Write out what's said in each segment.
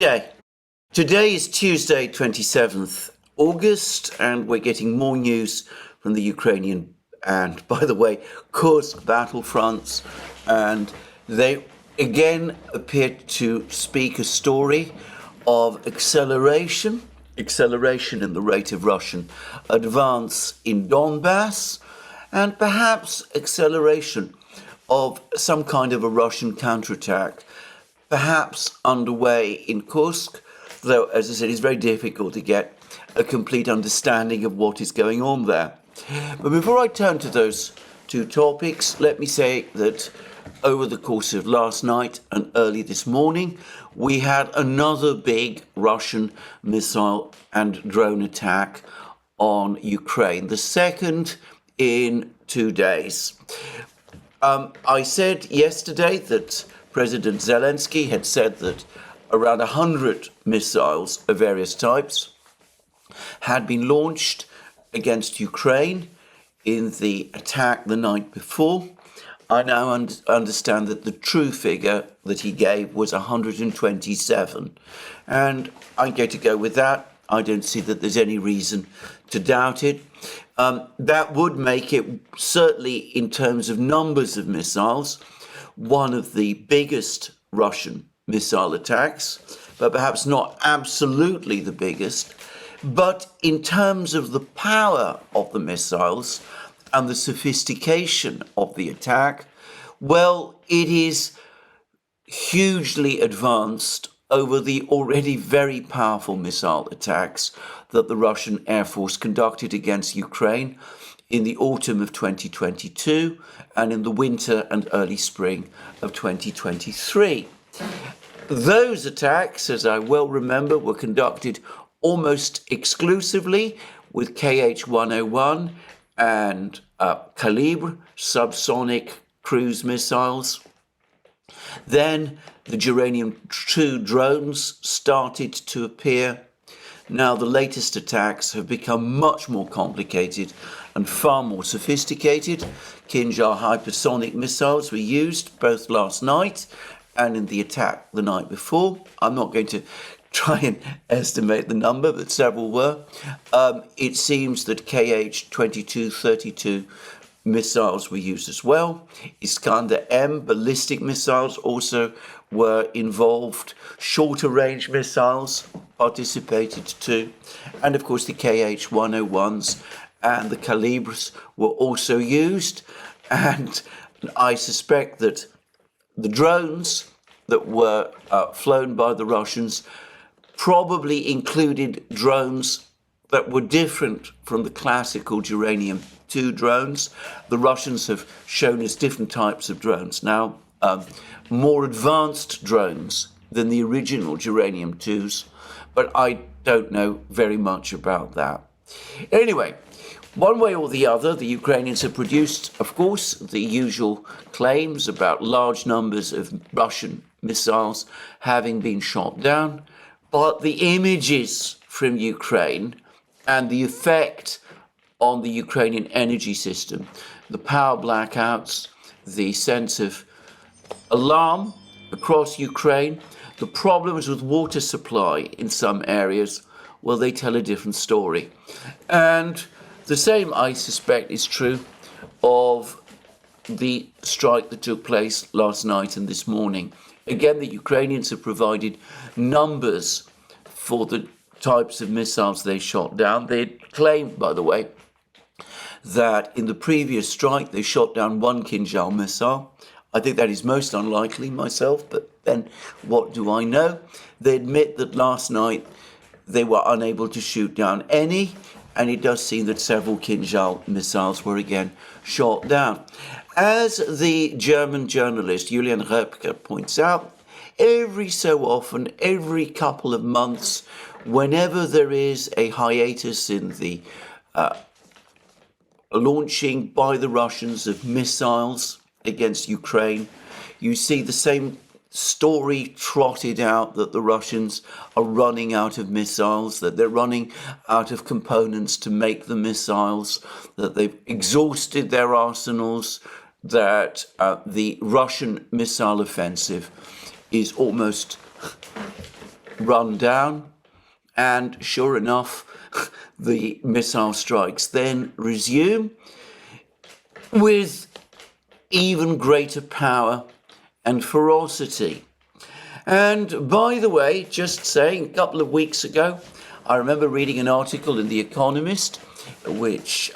Yeah. Today is Tuesday, 27th August, and we're getting more news from the Ukrainian and, by the way, Kursk battlefronts, and they again appear to speak a story of acceleration in the rate of Russian advance in Donbass, and perhaps acceleration of some kind of a Russian counterattack, perhaps underway in Kursk, though, as I said, it's very difficult to get a complete understanding of what is going on there. But before I turn to those two topics, let me say that over the course of last night and early this morning, we had another big Russian missile and drone attack on Ukraine, the second in 2 days. I said yesterday that President Zelensky had said that around 100 missiles of various types had been launched against Ukraine in the attack the night before. I now understand that the true figure that he gave was 127. And I'm going to go with that. I don't see that there's any reason to doubt it. That would make it, certainly in terms of numbers of missiles, one of the biggest Russian missile attacks, but perhaps not absolutely the biggest. But in terms of the power of the missiles and the sophistication of the attack, well, it is hugely advanced over the already very powerful missile attacks that the Russian Air Force conducted against Ukraine in the autumn of 2022 and in the winter and early spring of 2023. Those attacks, as I well remember, were conducted almost exclusively with KH-101 and Calibre subsonic cruise missiles. Then the Geranium-2 drones started to appear. Now the latest attacks have become much more complicated and far more sophisticated. Kinzhal hypersonic missiles were used both last night and in the attack the night before. I'm not going to try and estimate the number, but several were. It seems that KH-2232 missiles were used as well. Iskander-M ballistic missiles also were involved. Shorter range missiles participated too. And of course the KH-101s and the Calibres were also used. And I suspect that the drones that were flown by the Russians probably included drones that were different from the classical Geranium-2 drones. The Russians have shown us different types of drones now, more advanced drones than the original Geranium-2s, but I don't know very much about that. Anyway, one way or the other, the Ukrainians have produced, of course, the usual claims about large numbers of Russian missiles having been shot down, but the images from Ukraine and the effect on the Ukrainian energy system, the power blackouts, the sense of alarm across Ukraine, the problems with water supply in some areas, well, they tell a different story. And the same, I suspect, is true of the strike that took place last night and this morning. Again, the Ukrainians have provided numbers for the types of missiles they shot down. They claimed, by the way, that in the previous strike they shot down one Kinzhal missile. I think that is most unlikely myself, but then what do I know? They admit that last night they were unable to shoot down any, and it does seem that several Kinzhal missiles were again shot down. As the German journalist Julian Röpke points out, every so often, every couple of months, whenever there is a hiatus in the launching by the Russians of missiles against Ukraine, you see the same story trotted out that the Russians are running out of missiles, that they're running out of components to make the missiles, that they've exhausted their arsenals, that the Russian missile offensive is almost run down, and sure enough, the missile strikes then resume with even greater power and ferocity. And by the way, just saying, a couple of weeks ago, I remember reading an article in The Economist, which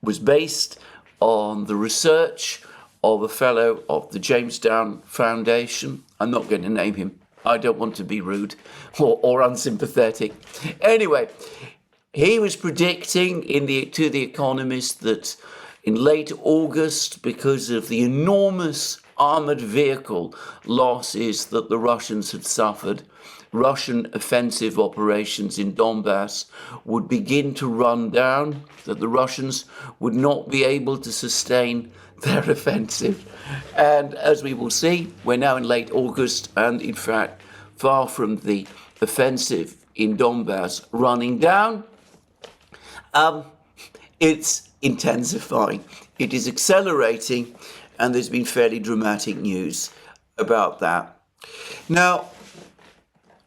was based on the research of a fellow of the Jamestown Foundation. I'm not going to name him. I don't want to be rude or unsympathetic. Anyway, he was predicting to The Economist that in late August, because of the enormous armoured vehicle losses that the Russians had suffered, Russian offensive operations in Donbass would begin to run down, that the Russians would not be able to sustain their offensive. And as we will see, we're now in late August, and in fact, far from the offensive in Donbass running down, it's intensifying. It is accelerating, and there's been fairly dramatic news about that. Now,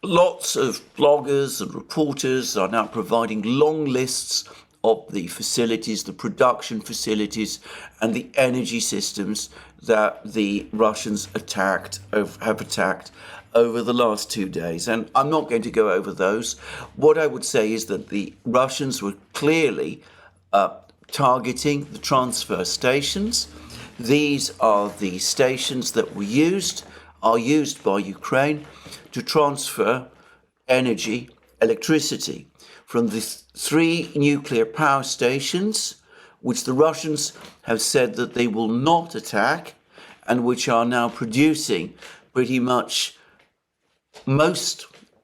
lots of bloggers and reporters are now providing long lists of the facilities, the production facilities, and the energy systems that the Russians have attacked over the last 2 days. And I'm not going to go over those. What I would say is that the Russians were clearly targeting the transfer stations. These are the stations that are used by Ukraine to transfer energy, electricity, from the 3 nuclear power stations, which the Russians have said that they will not attack, and which are now producing pretty much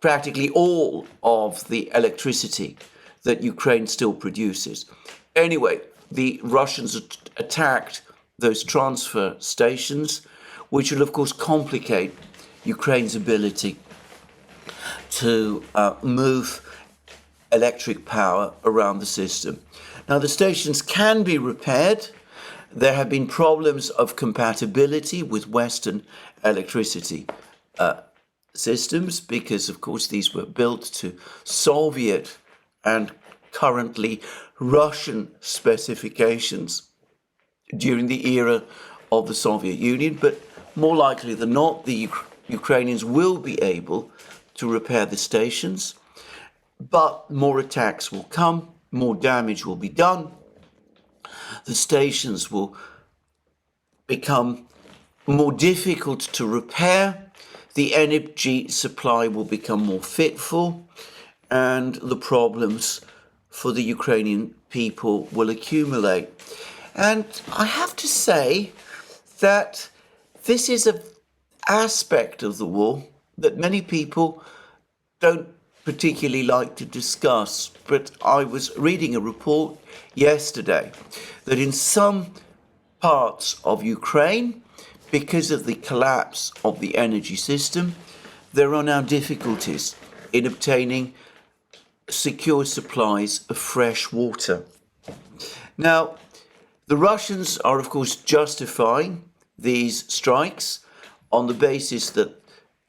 practically all of the electricity that Ukraine still produces. Anyway, the Russians attacked those transfer stations, which will of course complicate Ukraine's ability to move electric power around the system. Now, the stations can be repaired. There have been problems of compatibility with Western electricity systems because, of course, these were built to Soviet and currently Russian specifications during the era of the Soviet Union. But more likely than not, the Ukrainians will be able to repair the stations, but more attacks will come, more damage will be done. The stations will become more difficult to repair, the energy supply will become more fitful, and the problems for the Ukrainian people will accumulate. And I have to say that this is an aspect of the war that many people don't particularly like to discuss. But I was reading a report yesterday that in some parts of Ukraine, because of the collapse of the energy system, there are now difficulties in obtaining secure supplies of fresh water. Now, the Russians are, of course, justifying these strikes on the basis that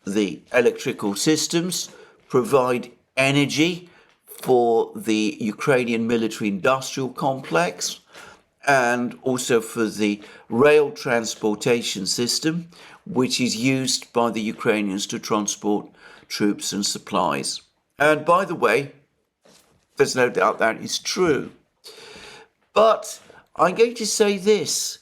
the electrical systems provide energy for the Ukrainian military-industrial complex and also for the rail transportation system, which is used by the Ukrainians to transport troops and supplies. And by the way, there's no doubt that is true. But I'm going to say this,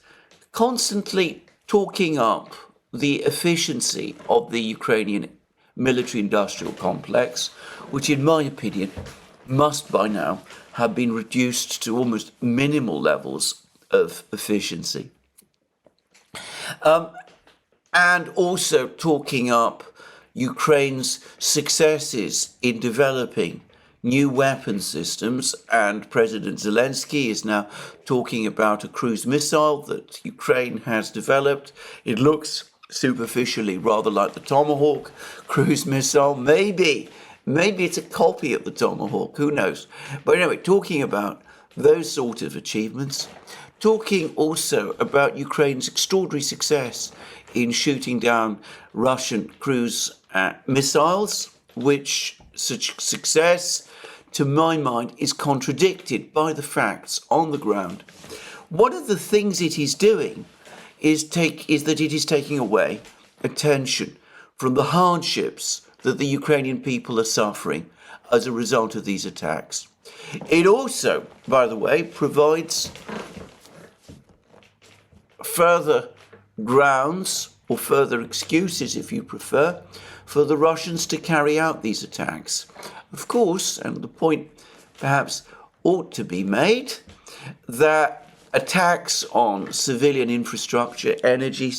constantly talking up the efficiency of the Ukrainian military-industrial complex, which in my opinion must by now have been reduced to almost minimal levels of efficiency. And also talking up Ukraine's successes in developing new weapon systems, and President Zelensky is now talking about a cruise missile that Ukraine has developed. It looks superficially rather like the Tomahawk cruise missile. Maybe it's a copy of the Tomahawk, who knows? But anyway, talking about those sort of achievements, talking also about Ukraine's extraordinary success in shooting down Russian cruise missiles, which such success, to my mind, is contradicted by the facts on the ground. One of the things it is doing is that it is taking away attention from the hardships that the Ukrainian people are suffering as a result of these attacks. It also, by the way, provides further grounds or further excuses, if you prefer, for the Russians to carry out these attacks. Of course, and the point perhaps ought to be made, that attacks on civilian infrastructure, energy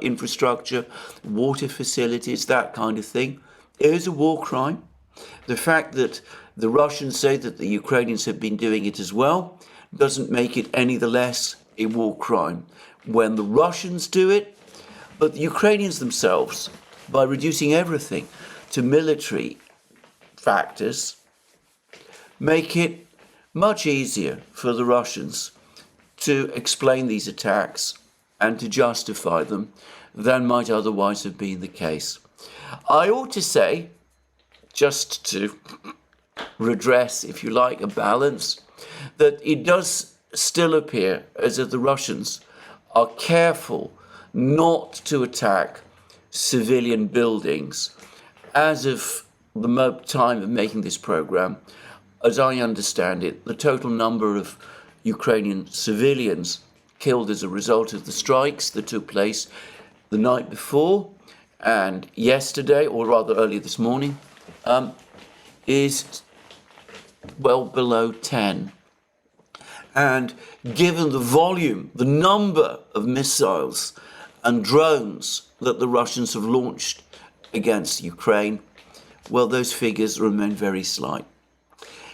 infrastructure, water facilities, that kind of thing, is a war crime. The fact that the Russians say that the Ukrainians have been doing it as well doesn't make it any the less a war crime when the Russians do it. But the Ukrainians themselves, by reducing everything to military factors, make it much easier for the Russians to explain these attacks and to justify them than might otherwise have been the case. I ought to say, just to redress, if you like, a balance, that it does still appear as if the Russians are careful not to attack civilian buildings. As of the time of making this program, as I understand it, the total number of Ukrainian civilians killed as a result of the strikes that took place the night before and yesterday, or rather early this morning, is well below 10. And given the volume, the number of missiles and drones that the Russians have launched against Ukraine, well, those figures remain very slight.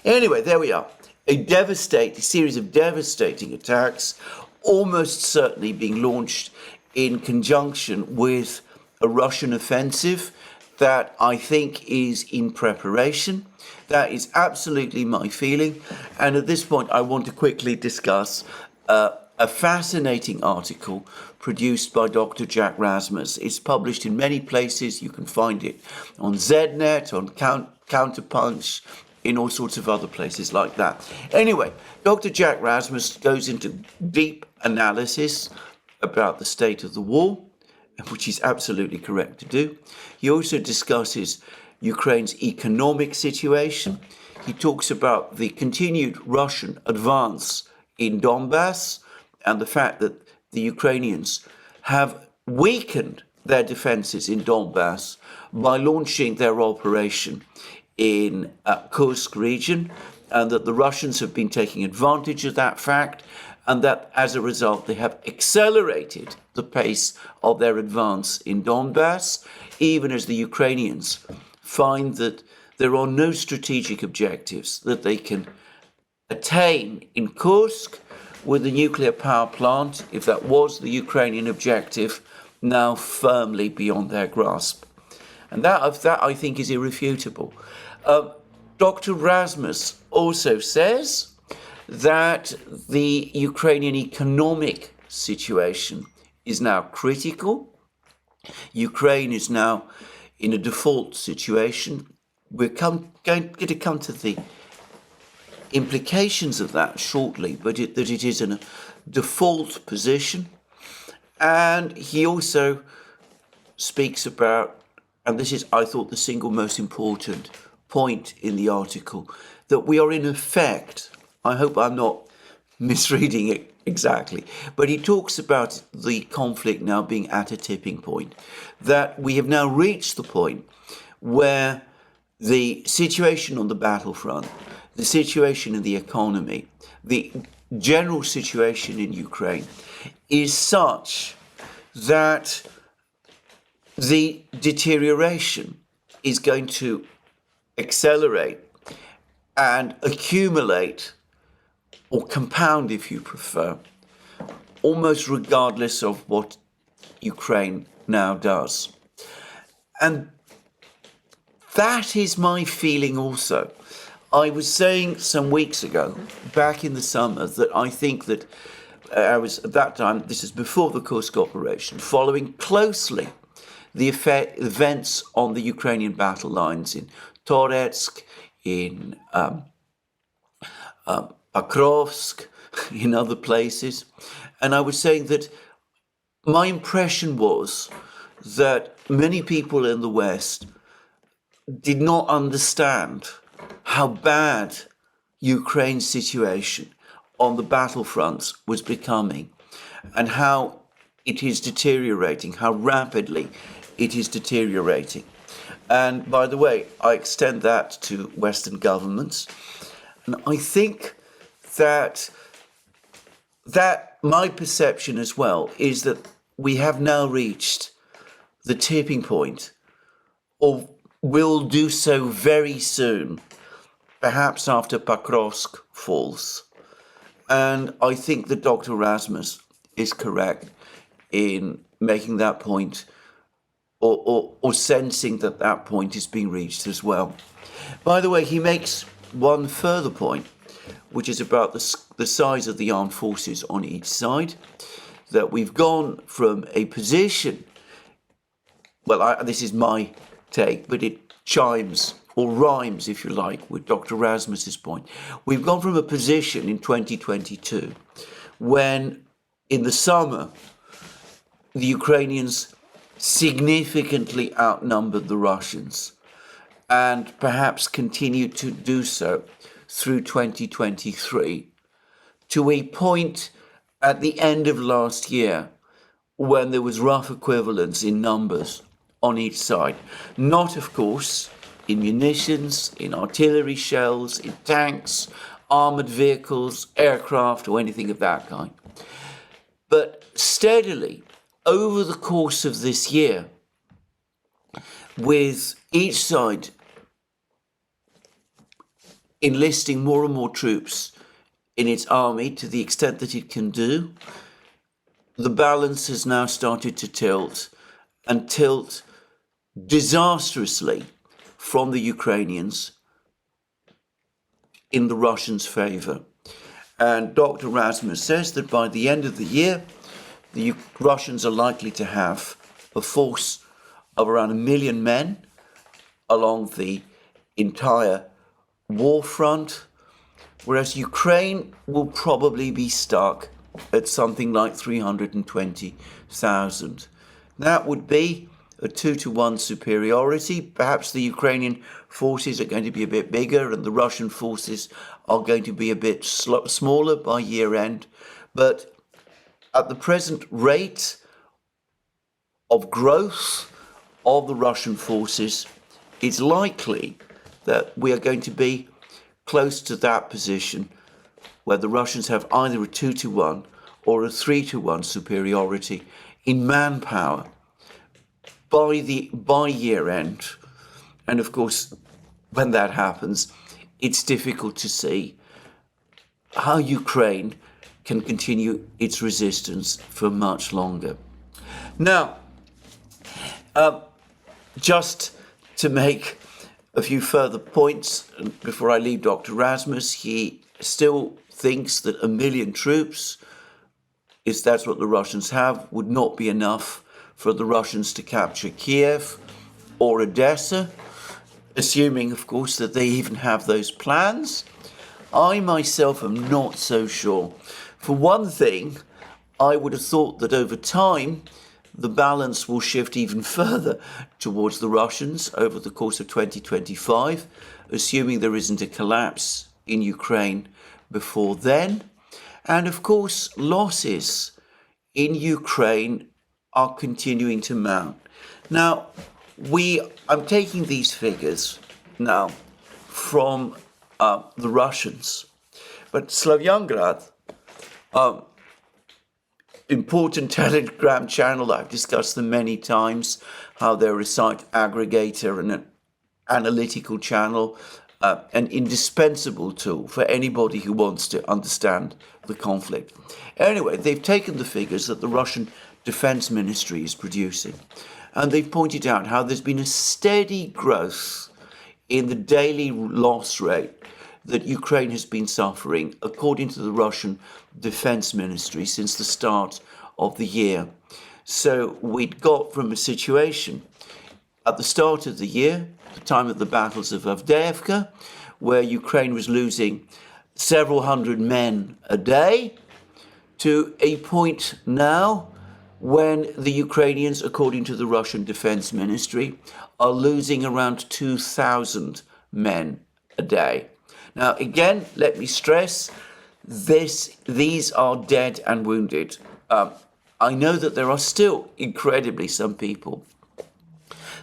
Anyway, there we are. A series of devastating attacks, almost certainly being launched in conjunction with a Russian offensive that I think is in preparation. That is absolutely my feeling. And at this point, I want to quickly discuss a fascinating article produced by Dr. Jack Rasmus. It's published in many places. You can find it on ZNet, on Counterpunch, in all sorts of other places like that. Anyway, Dr. Jack Rasmus goes into deep analysis about the state of the war, which is absolutely correct to do. He also discusses Ukraine's economic situation. He talks about the continued Russian advance in Donbass and the fact that the Ukrainians have weakened their defenses in Donbass by launching their operation in Kursk region, and that the Russians have been taking advantage of that fact, and that as a result they have accelerated the pace of their advance in Donbass, even as the Ukrainians find that there are no strategic objectives that they can attain in Kursk with the nuclear power plant, if that was the Ukrainian objective, now firmly beyond their grasp. And that I think is irrefutable. Dr. Rasmus also says that the Ukrainian economic situation is now critical. Ukraine is now in a default situation. We're going to come to the implications of that shortly, but that it is in a default position. And he also speaks about, and this is, I thought, the single most important point in the article, that we are in effect, I hope I'm not misreading it exactly, but he talks about the conflict now being at a tipping point, that we have now reached the point where the situation on the battlefront, the situation in the economy, the general situation in Ukraine is such that the deterioration is going to accelerate and accumulate, or compound if you prefer, almost regardless of what Ukraine now does. And that is my feeling also. I was saying some weeks ago, back in the summer, that I think that I was, at that time, this is before the Kursk operation, following closely the events on the Ukrainian battle lines in Toretsk, in Покровsk, in other places. And I was saying that my impression was that many people in the West did not understand how bad Ukraine's situation on the battlefronts was becoming and how it is deteriorating, how rapidly it is deteriorating. And by the way, I extend that to Western governments. And I think that my perception as well is that we have now reached the tipping point, or will do so very soon, perhaps after Покровsk falls. And I think that Dr. Rasmus is correct in making that point, or sensing that that point is being reached as well. By the way, he makes one further point, which is about the size of the armed forces on each side, that we've gone from a position, well, this is my take, but it chimes or rhymes, if you like, with Dr. Rasmus's point. We've gone from a position in 2022 when, in the summer, the Ukrainians significantly outnumbered the Russians and perhaps continued to do so through 2023, to a point at the end of last year when there was rough equivalence in numbers on each side. Not, of course, in munitions, in artillery shells, in tanks, armoured vehicles, aircraft, or anything of that kind. But steadily, over the course of this year, with each side enlisting more and more troops in its army to the extent that it can do, the balance has now started to tilt, and tilt disastrously from the Ukrainians in the Russians' favour. And Dr. Rasmus says that by the end of the year, the Russians are likely to have a force of around 1 million men along the entire war front, whereas Ukraine will probably be stuck at something like 320,000. That would be a 2-to-1 superiority. Perhaps the Ukrainian forces are going to be a bit bigger and the Russian forces are going to be a bit smaller by year end. But at the present rate of growth of the Russian forces, it's likely that we are going to be close to that position where the Russians have either a 2-to-1 or a 3-to-1 superiority in manpower by year end. And of course, when that happens, it's difficult to see how Ukraine can continue its resistance for much longer. Now, just to make a few further points before I leave Dr. Rasmus, he still thinks that 1 million troops, if that's what the Russians have, would not be enough for the Russians to capture Kiev or Odessa, assuming, of course, that they even have those plans. I myself am not so sure. For one thing, I would have thought that over time, the balance will shift even further towards the Russians over the course of 2025, assuming there isn't a collapse in Ukraine before then. And of course, losses in Ukraine are continuing to mount. Now, I'm taking these figures now from the Russians, but Slavyangrad, important Telegram channel, I've discussed them many times, how they're a site aggregator and an analytical channel, an indispensable tool for anybody who wants to understand the conflict. Anyway, they've taken the figures that the Russian Defense Ministry is producing, and they've pointed out how there's been a steady growth in the daily loss rate that Ukraine has been suffering, according to the Russian Defense Ministry, since the start of the year. So we'd got from a situation at the start of the year, the time of the battles of Avdiivka, where Ukraine was losing several hundred men a day, to a point now when the Ukrainians, according to the Russian Defense Ministry, are losing around 2,000 men a day. Now, again, let me stress, these are dead and wounded. I know that there are still incredibly some people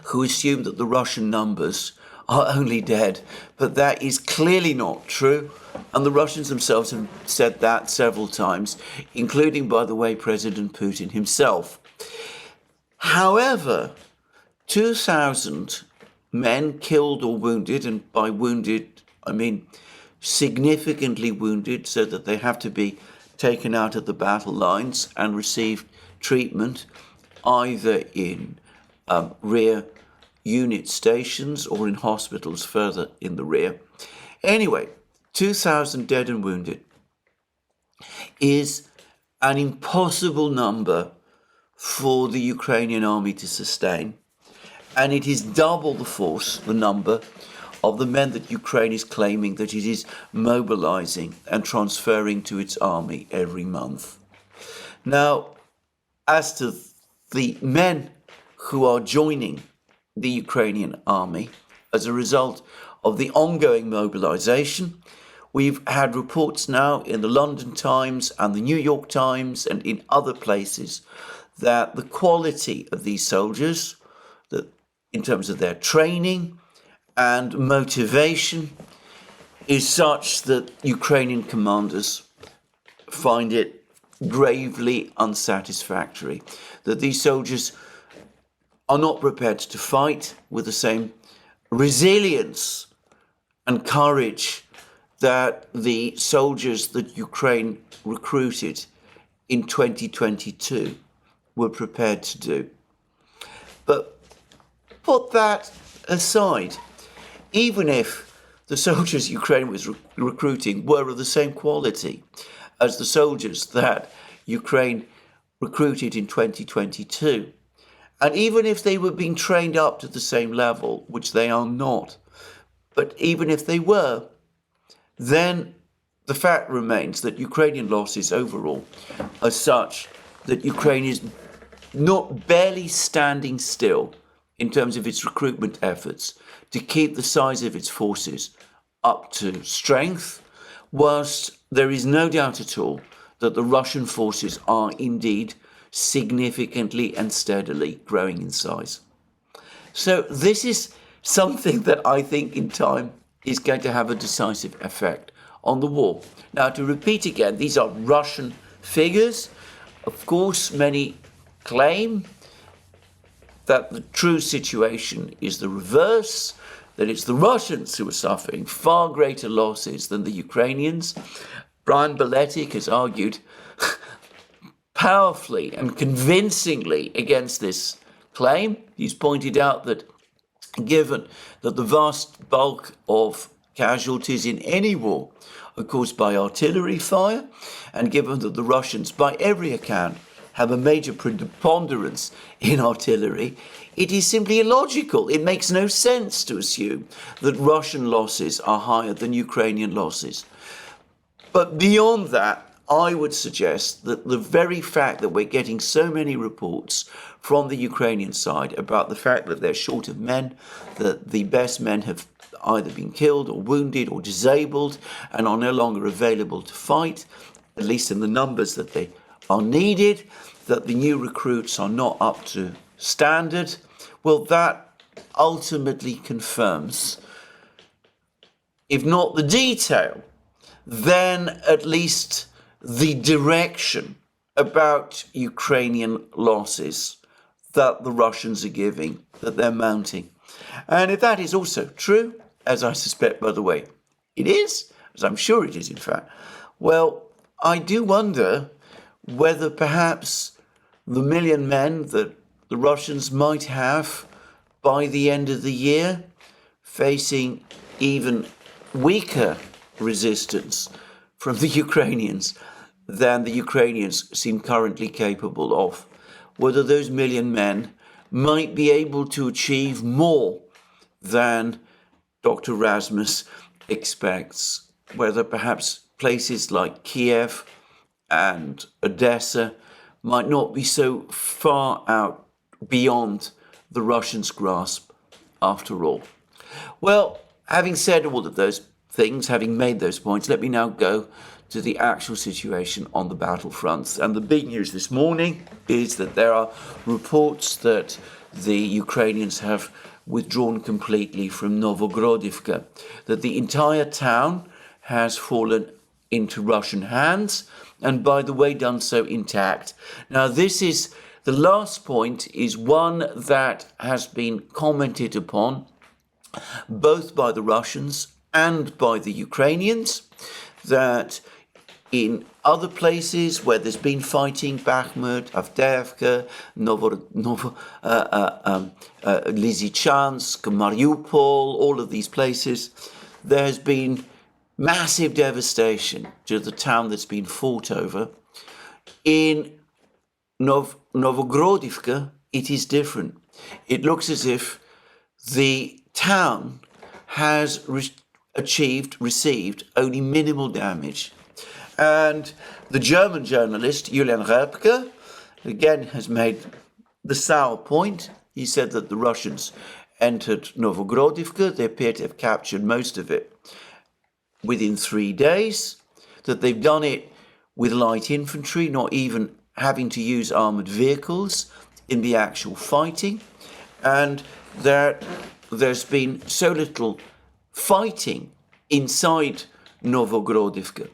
who assume that the Russian numbers are only dead, but that is clearly not true. And the Russians themselves have said that several times, including, by the way, President Putin himself. However, 2,000 men killed or wounded, and by wounded, I mean significantly wounded, so that they have to be taken out of the battle lines and receive treatment either in rear unit stations or in hospitals further in the rear. Anyway, 2,000 dead and wounded is an impossible number for the Ukrainian army to sustain. And it is double the force, the number of the men that Ukraine is claiming that it is mobilizing and transferring to its army every month. Now, as to the men who are joining the Ukrainian army as a result of the ongoing mobilization, we've had reports now in the London Times and the New York Times and in other places that the quality of these soldiers, that in terms of their training and motivation, is such that Ukrainian commanders find it gravely unsatisfactory, that these soldiers are not prepared to fight with the same resilience and courage that the soldiers that Ukraine recruited in 2022 were prepared to do. But put that aside, even if the soldiers Ukraine was recruiting were of the same quality as the soldiers that Ukraine recruited in 2022, and even if they were being trained up to the same level, which they are not, but even if they were, then the fact remains that Ukrainian losses overall are such that Ukraine is not barely standing still in terms of its recruitment efforts to keep the size of its forces up to strength, whilst there is no doubt at all that the Russian forces are indeed significantly and steadily growing in size. So this is something that I think in time is going to have a decisive effect on the war. Now, to repeat again, these are Russian figures. Of course, many claim that the true situation is the reverse, that it's the Russians who are suffering far greater losses than the Ukrainians. Brian Beletic has argued powerfully and convincingly against this claim. He's pointed out that given that the vast bulk of casualties in any war are caused by artillery fire, and given that the Russians, by every account, have a major preponderance in artillery, it is simply illogical. It makes no sense to assume that Russian losses are higher than Ukrainian losses. But beyond that, I would suggest that the very fact that we're getting so many reports from the Ukrainian side about the fact that they're short of men, that the best men have either been killed or wounded or disabled and are no longer available to fight, at least in the numbers that they are needed, that the new recruits are not up to standard, well, that ultimately confirms, if not the detail, then at least the direction about Ukrainian losses that the Russians are giving, that they're mounting. And if that is also true, as I suspect, by the way, it is, as I'm sure it is, in fact, well, I do wonder whether perhaps the 1 million men that the Russians might have by the end of the year, facing even weaker resistance from the Ukrainians than the Ukrainians seem currently capable of, whether those million men might be able to achieve more than Dr. Rasmus expects, whether perhaps places like Kiev and Odessa might not be so far out beyond the Russians' grasp after all. Well, having said all of those things, having made those points, let me now go to the actual situation on the battlefronts. And the big news this morning is that there are reports that the Ukrainians have withdrawn completely from Novogrodivka, that the entire town has fallen into Russian hands, and by the way, done so intact. Now, this is the last point, is one that has been commented upon both by the Russians and by the Ukrainians, that in other places where there's been fighting, Bakhmut, Avdiivka, Lysychansk, Mariupol, all of these places, there has been massive devastation to the town that's been fought over. In Novogrodivka, it is different. It looks as if the town has received only minimal damage. And the German journalist, Julian Rebke, again has made the sour point. He said that the Russians entered Novogrodivka, they appear to have captured most of it within 3 days, that they've done it with light infantry, not even having to use armoured vehicles in the actual fighting, and that there's been so little fighting inside Novogrodivka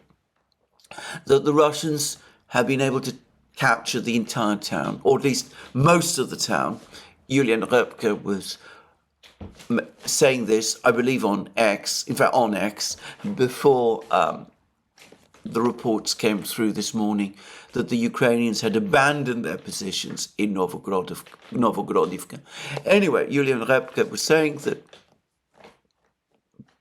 that the Russians have been able to capture the entire town, or at least most of the town. Julian Rebke was saying this, I believe, on X, before the reports came through this morning that the Ukrainians had abandoned their positions in Novogrodivka. Anyway, Julian Rebke was saying that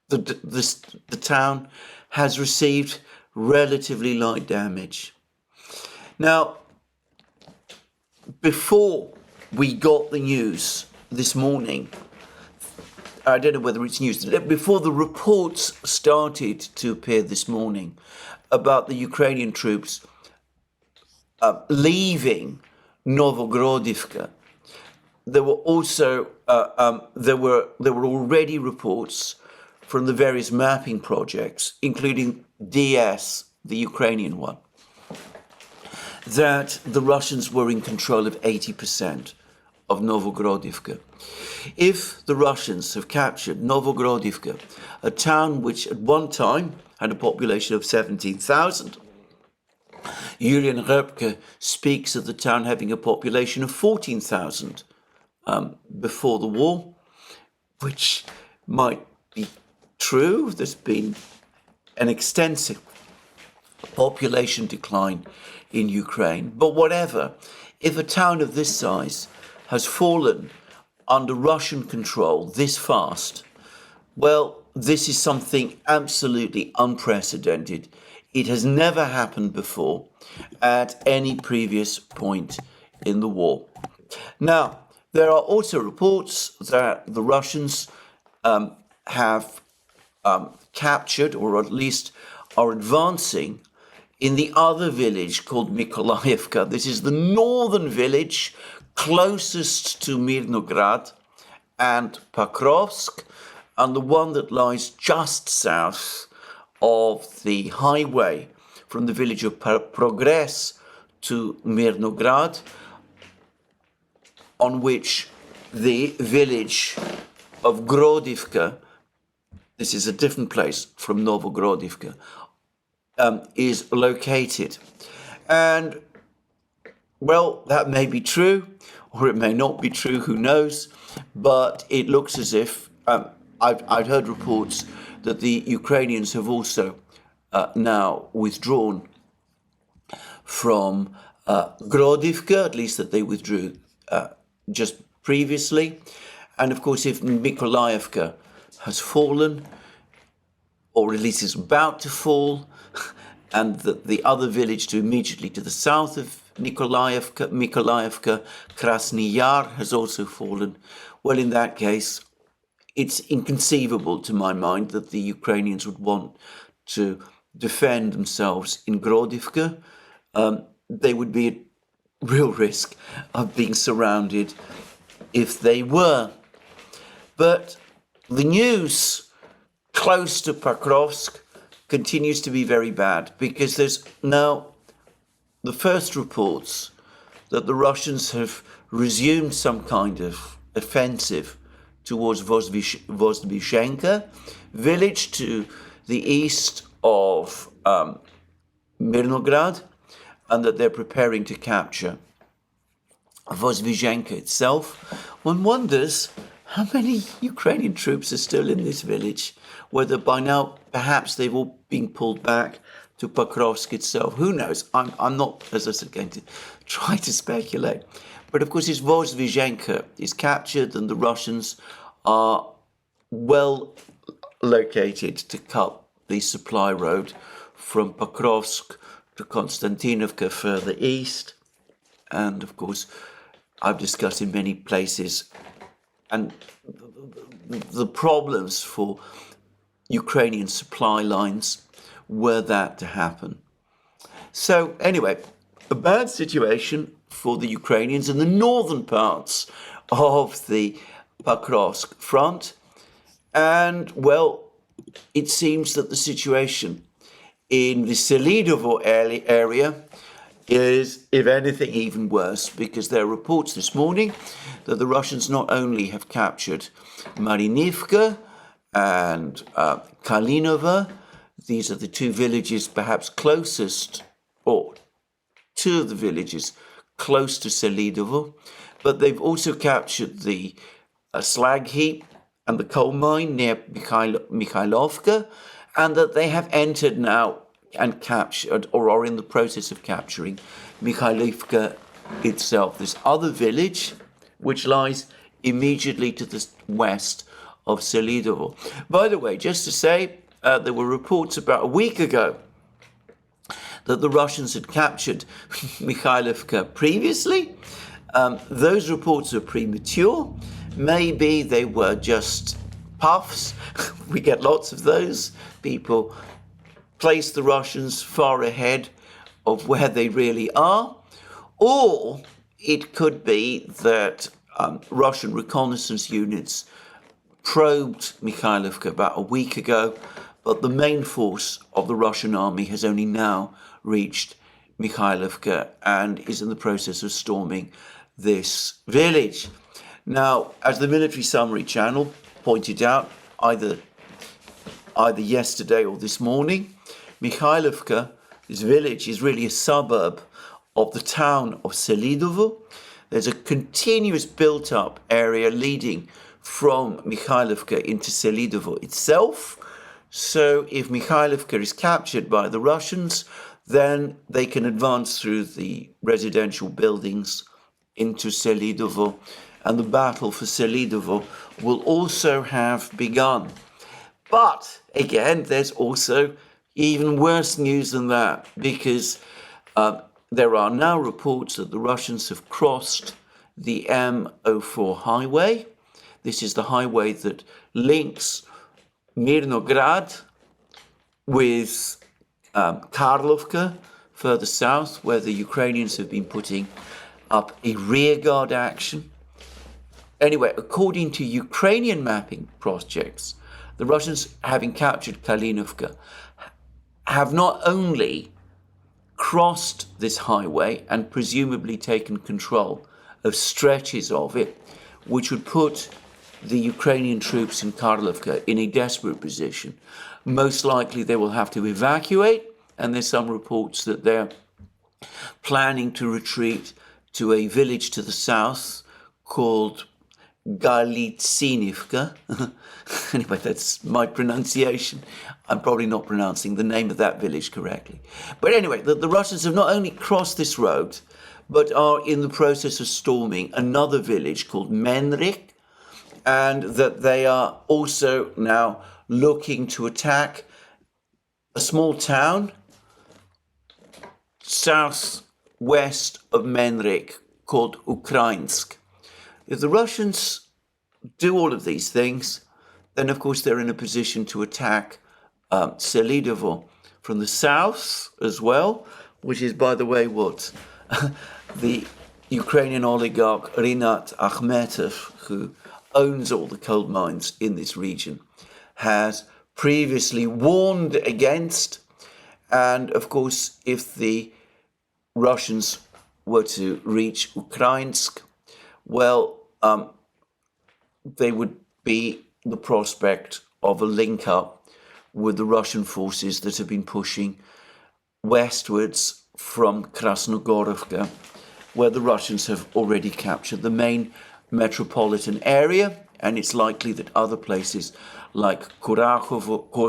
the town has received relatively light damage. Now, before we got the news this morning, I don't know whether it's news, before the reports started to appear this morning about the Ukrainian troops leaving Novogrodivka, there were also there were already reports from the various mapping projects, including DS, the Ukrainian one, that the Russians were in control of 80% of Novogrodivka. If the Russians have captured Novogrodivka, a town which at one time had a population of 17,000, Julian Rebke speaks of the town having a population of 14,000 before the war, which might be true. There's been an extensive population decline in Ukraine. But whatever, if a town of this size has fallen under Russian control this fast, well, this is something absolutely unprecedented. It has never happened before at any previous point in the war. Now, there are also reports that the Russians have captured, or at least are advancing, in the other village called Mykolaiivka. This is the northern village closest to Mirnograd and Pokrovsk, and the one that lies just south of the highway from the village of Progress to Mirnograd, on which the village of Grodivka, this is a different place from Novogrodivka, is located. And, well, that may be true, or it may not be true, who knows, but it looks as if, I've heard reports that the Ukrainians have also now withdrawn from Grodivka, at least that they withdrew just previously. And of course, if Mykolaiivka has fallen, or at least is about to fall, and the other village immediately to the south of Mykolaievka, Krasny Yar has also fallen. Well, in that case, it's inconceivable to my mind that the Ukrainians would want to defend themselves in Grodivka. They would be at real risk of being surrounded if they were. But the news close to Pokrovsk continues to be very bad, because there's now the first reports that the Russians have resumed some kind of offensive towards Vozdvizhenka village to the east of Mirnograd, and that they're preparing to capture Vozdvizhenka itself. One wonders how many Ukrainian troops are still in this village, whether by now perhaps they've all been pulled back to Pokrovsk itself. Who knows? I'm not, as I said, going to try to speculate. But of course, if Vozdvizhenka is captured, then the Russians are well located to cut the supply road from Pokrovsk to Konstantinovka further east. And of course, I've discussed in many places and the problems for Ukrainian supply lines were that to happen. So anyway, a bad situation for the Ukrainians in the northern parts of the Pokrovsk front. And, well, it seems that the situation in the Selidovo area is, if anything, even worse, because there are reports this morning that the Russians not only have captured Marinivka and Kalinova. These are the two villages perhaps closest, or two of the villages close to Selidovo, but they've also captured the slag heap and the coal mine near Mikhailovka, and that they have entered now and captured, or are in the process of capturing, Mikhailovka itself, this other village which lies immediately to the west of Selidovo. By the way, just to say, there were reports about a week ago that the Russians had captured Mikhailovka previously. Those reports are premature. Maybe they were just puffs. We get lots of those. People place the Russians far ahead of where they really are. Or it could be that Russian reconnaissance units probed Mikhailovka about a week ago, but the main force of the Russian army has only now reached Mikhailovka and is in the process of storming this village. Now, as the Military Summary channel pointed out, either yesterday or this morning, Mikhailovka, this village, is really a suburb of the town of Selidovo. There's a continuous built-up area leading from Mikhailovka into Selidovo itself. So if Mikhailovka is captured by the Russians, then they can advance through the residential buildings into Selidovo, and the battle for Selidovo will also have begun. But again, there's also even worse news than that, because there are now reports that the Russians have crossed the M04 highway. This is the highway that links Mirnograd with Karlovka further south, where the Ukrainians have been putting up a rearguard action. Anyway, according to Ukrainian mapping projects, the Russians, having captured Kalinovka, have not only crossed this highway and presumably taken control of stretches of it, which would put the Ukrainian troops in Karlovka in a desperate position. Most likely they will have to evacuate, and there's some reports that they're planning to retreat to a village to the south called Galitsinivka. Anyway, that's my pronunciation. I'm probably not pronouncing the name of that village correctly. But anyway, the Russians have not only crossed this road, but are in the process of storming another village called Menrik, and that they are also now looking to attack a small town south west of Menrik called Ukrainsk. If the Russians do all of these things, then of course they're in a position to attack Selidovo from the south as well, which is, by the way, what the Ukrainian oligarch Rinat Akhmetov, who owns all the coal mines in this region, has previously warned against. And of course, if the Russians were to reach Ukrainsk, well, they would be the prospect of a link-up with the Russian forces that have been pushing westwards from Krasnogorovka, where the Russians have already captured the main metropolitan area, and it's likely that other places like Kurakhivka,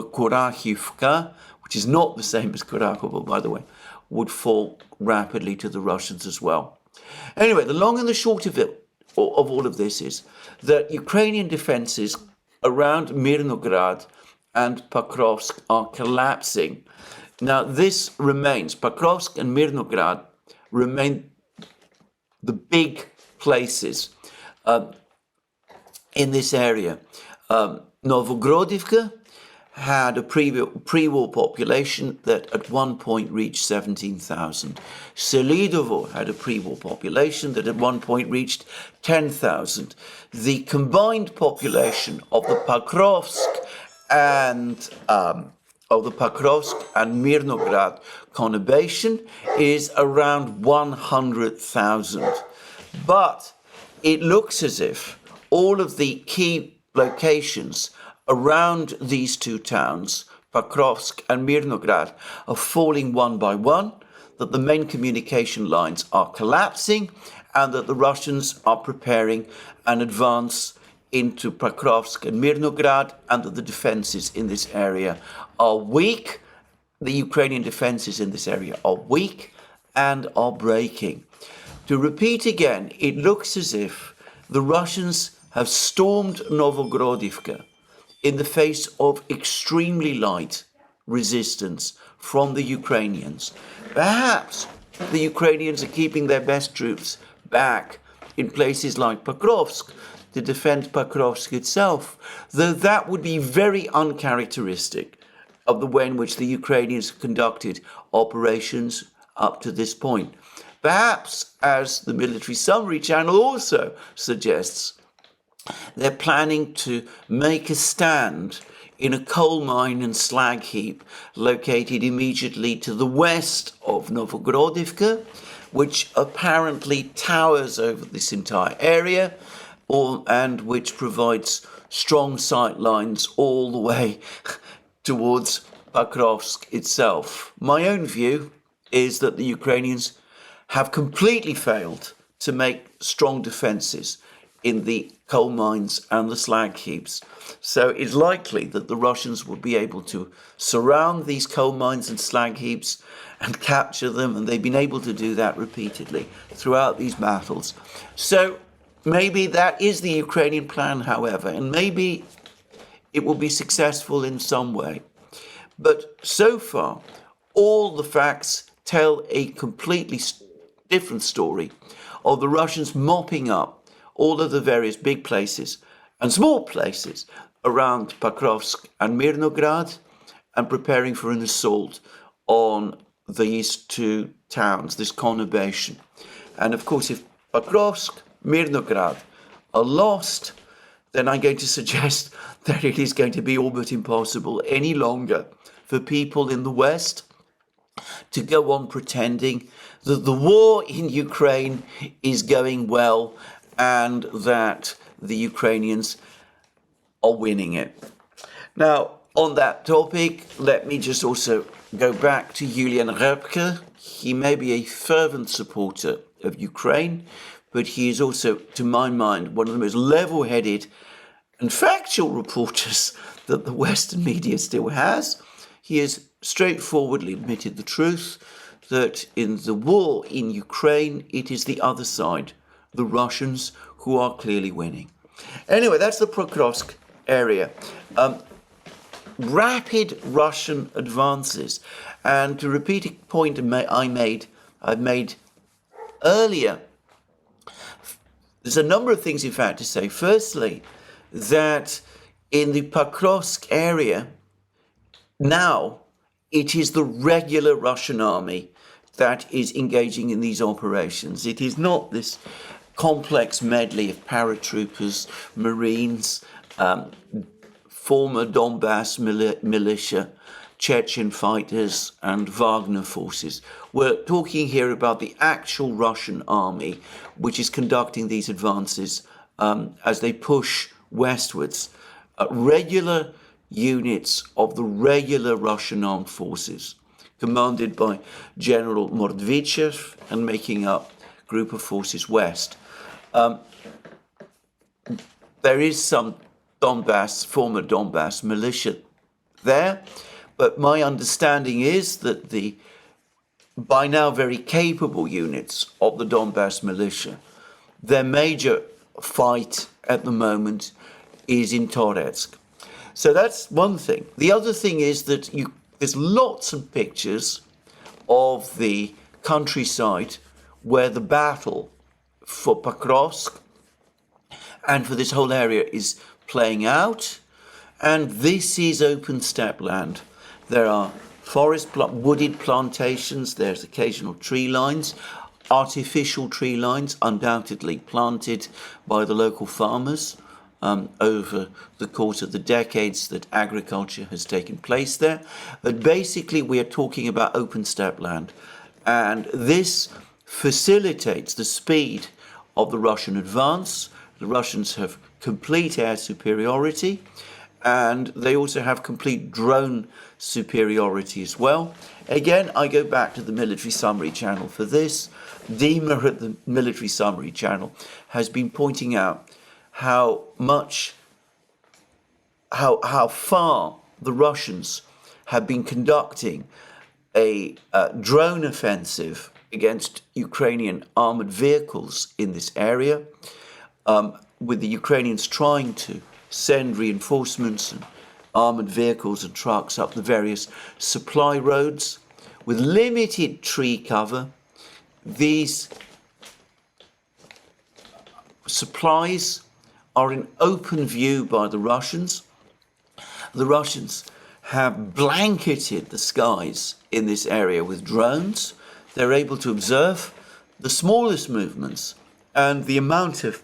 which is not the same as Kurakovo, by the way, would fall rapidly to the Russians as well. Anyway, the long and the short of it, of all of this, is that Ukrainian defences around Mirnograd and Pokrovsk are collapsing. Now, this remains, Pokrovsk and Mirnograd remain the big places in this area. Novogrodivka had a pre-war population that at one point reached 17,000. Selidovo had a pre-war population that at one point reached 10,000. The combined population of the Pokrovsk and Mirnograd conurbation is around 100,000. But it looks as if all of the key locations around these two towns, Pokrovsk and Mirnograd, are falling one by one, that the main communication lines are collapsing, and that the Russians are preparing an advance into Pokrovsk and Mirnograd, and that the defences in this area are weak. The Ukrainian defences in this area are weak and are breaking. To repeat again, it looks as if the Russians have stormed Novogrodivka in the face of extremely light resistance from the Ukrainians. Perhaps the Ukrainians are keeping their best troops back in places like Pokrovsk to defend Pokrovsk itself, though that would be very uncharacteristic of the way in which the Ukrainians conducted operations up to this point. Perhaps, as the military summary channel also suggests, they're planning to make a stand in a coal mine and slag heap located immediately to the west of Novogrodivka, which apparently towers over this entire area, and which provides strong sight lines all the way towards Pokrovsk itself. My own view is that the Ukrainians have completely failed to make strong defences in the coal mines and the slag heaps. So it's likely that the Russians will be able to surround these coal mines and slag heaps and capture them, and they've been able to do that repeatedly throughout these battles. So maybe that is the Ukrainian plan, however, and maybe it will be successful in some way. But so far, all the facts tell a completely different story of the Russians mopping up all of the various big places and small places around Pokrovsk and Mirnograd and preparing for an assault on these two towns, this conurbation. And of course, if Pokrovsk, Mirnograd are lost, then I'm going to suggest that it is going to be all but impossible any longer for people in the West to go on pretending that the war in Ukraine is going well and that the Ukrainians are winning it. Now, on that topic, let me just also go back to Julian Repke. He may be a fervent supporter of Ukraine, but he is also, to my mind, one of the most level-headed and factual reporters that the Western media still has. He has straightforwardly admitted the truth that in the war in Ukraine, it is the other side, the Russians, who are clearly winning. Anyway, that's the Pokrovsk area. Rapid Russian advances. And to repeat a point I've made earlier, there's a number of things, in fact, to say. Firstly, that in the Pokrovsk area, now it is the regular Russian army that is engaging in these operations. It is not this complex medley of paratroopers, Marines, former Donbass militia, Chechen fighters, and Wagner forces. We're talking here about the actual Russian army, which is conducting these advances as they push westwards. Regular units of the regular Russian armed forces, commanded by General Mordvichev and making up group of forces west. There is some former Donbass militia there, but my understanding is that the by now very capable units of the Donbass militia, their major fight at the moment is in Toretsk. So that's one thing. The other thing is that there's lots of pictures of the countryside where the battle for Pokrovsk and for this whole area is playing out. And this is open steppe land. There are wooded plantations, there's occasional tree lines, artificial tree lines, undoubtedly planted by the local farmers over the course of the decades that agriculture has taken place there. But basically we are talking about open steppe land. And this facilitates the speed of the Russian advance. The Russians have complete air superiority, and they also have complete drone superiority as well. Again, I go back to the military summary channel for this. Dima at the military summary channel has been pointing out how far the Russians have been conducting a drone offensive against Ukrainian armored vehicles in this area, with the Ukrainians trying to send reinforcements and armored vehicles and trucks up the various supply roads. With limited tree cover, these supplies are in open view by the Russians. The Russians have blanketed the skies in this area with drones. They're able to observe the smallest movements, and the amount of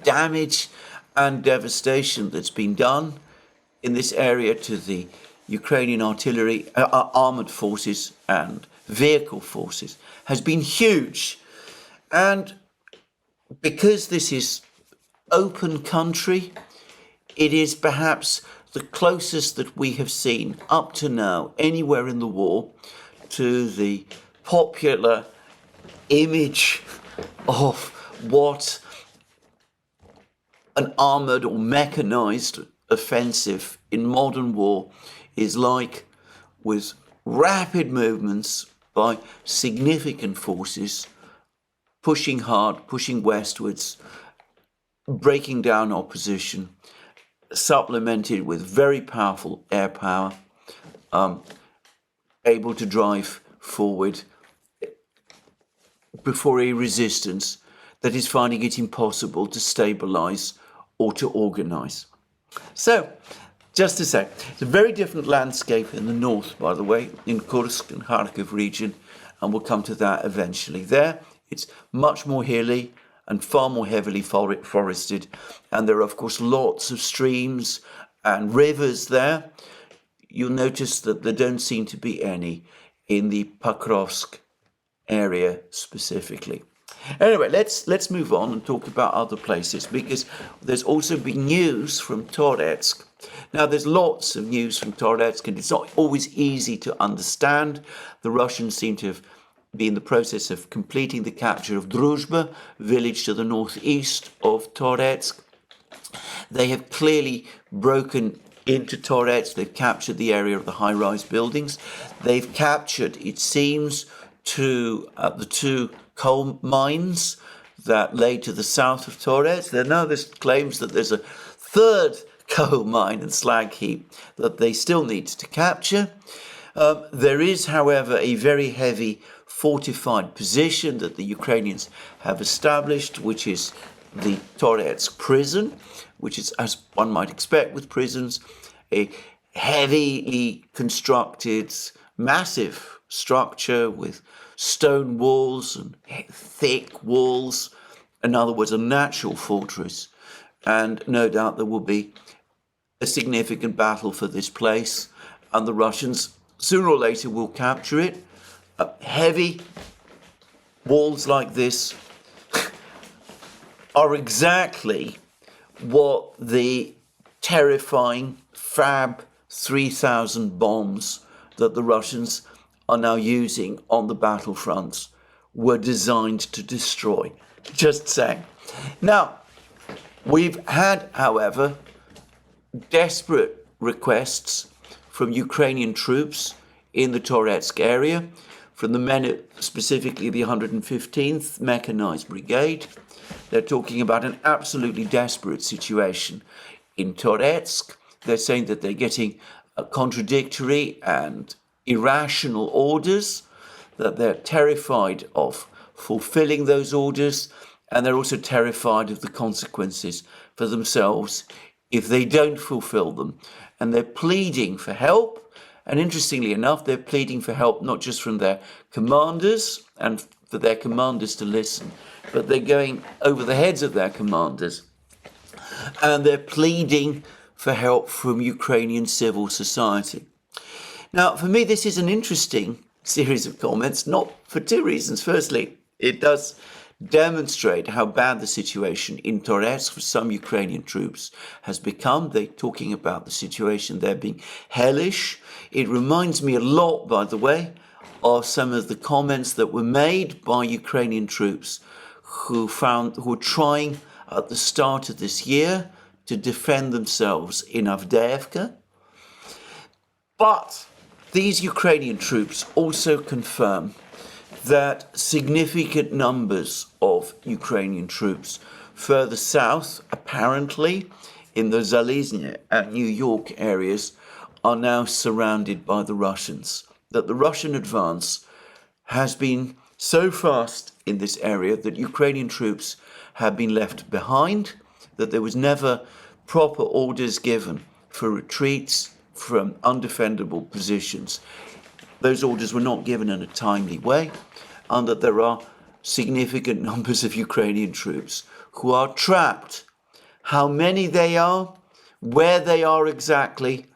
damage and devastation that's been done in this area to the Ukrainian artillery, armored forces and vehicle forces has been huge. And because this is open country, it is perhaps the closest that we have seen up to now anywhere in the war to the popular image of what an armoured or mechanised offensive in modern war is like, with rapid movements by significant forces, pushing hard, pushing westwards, breaking down opposition, supplemented with very powerful air power, able to drive forward before a resistance that is finding it impossible to stabilise or to organise. So, just to say, it's a very different landscape in the north, by the way, in Kursk and Kharkiv region, and we'll come to that eventually. There, it's much more hilly and far more heavily forested, and there are, of course, lots of streams and rivers there. You'll notice that there don't seem to be any in the Pokrovsk area specifically. Anyway, let's move on and talk about other places, because there's also been news from Toretsk. Now, there's lots of news from Toretsk, and it's not always easy to understand. The Russians seem to have been in the process of completing the capture of Druzhba, village to the northeast of Toretsk. They have clearly broken into Toretsk. They've captured the area of the high-rise buildings. They've captured, it seems, the two coal mines that lay to the south of Toretsk. There now there's claims that there's a third coal mine and slag heap that they still need to capture. There is, however, a very heavy fortified position that the Ukrainians have established, which is the Toretsk prison, which is, as one might expect with prisons, a heavily constructed, massive structure with stone walls and thick walls. In other words, a natural fortress. And no doubt there will be a significant battle for this place, and the Russians sooner or later will capture it. Heavy walls like this are exactly what the terrifying Fab 3000 bombs that the Russians are now using on the battlefronts were designed to destroy. Just saying. Now, we've had, however, desperate requests from Ukrainian troops in the Toretsk area, from the men, specifically the 115th Mechanized Brigade. They're talking about an absolutely desperate situation in Toretsk. They're saying that they're getting contradictory and irrational orders, that they're terrified of fulfilling those orders, and they're also terrified of the consequences for themselves if they don't fulfill them. And they're pleading for help. And interestingly enough, they're pleading for help not just from their commanders and for their commanders to listen, but they're going over the heads of their commanders. And they're pleading for help from Ukrainian civil society. Now, for me, this is an interesting series of comments, not for two reasons. Firstly, it does demonstrate how bad the situation in Toretsk for some Ukrainian troops has become. They're talking about the situation there being hellish. It reminds me a lot, by the way, of some of the comments that were made by Ukrainian troops who were trying at the start of this year to defend themselves in Avdiivka. But these Ukrainian troops also confirm that significant numbers of Ukrainian troops further south, apparently in the Zalizny and New York areas, are now surrounded by the Russians. That the Russian advance has been so fast in this area that Ukrainian troops have been left behind, that there was never proper orders given for retreats from undefendable positions. Those orders were not given in a timely way, and that there are significant numbers of Ukrainian troops who are trapped. How many they are, where they are exactly,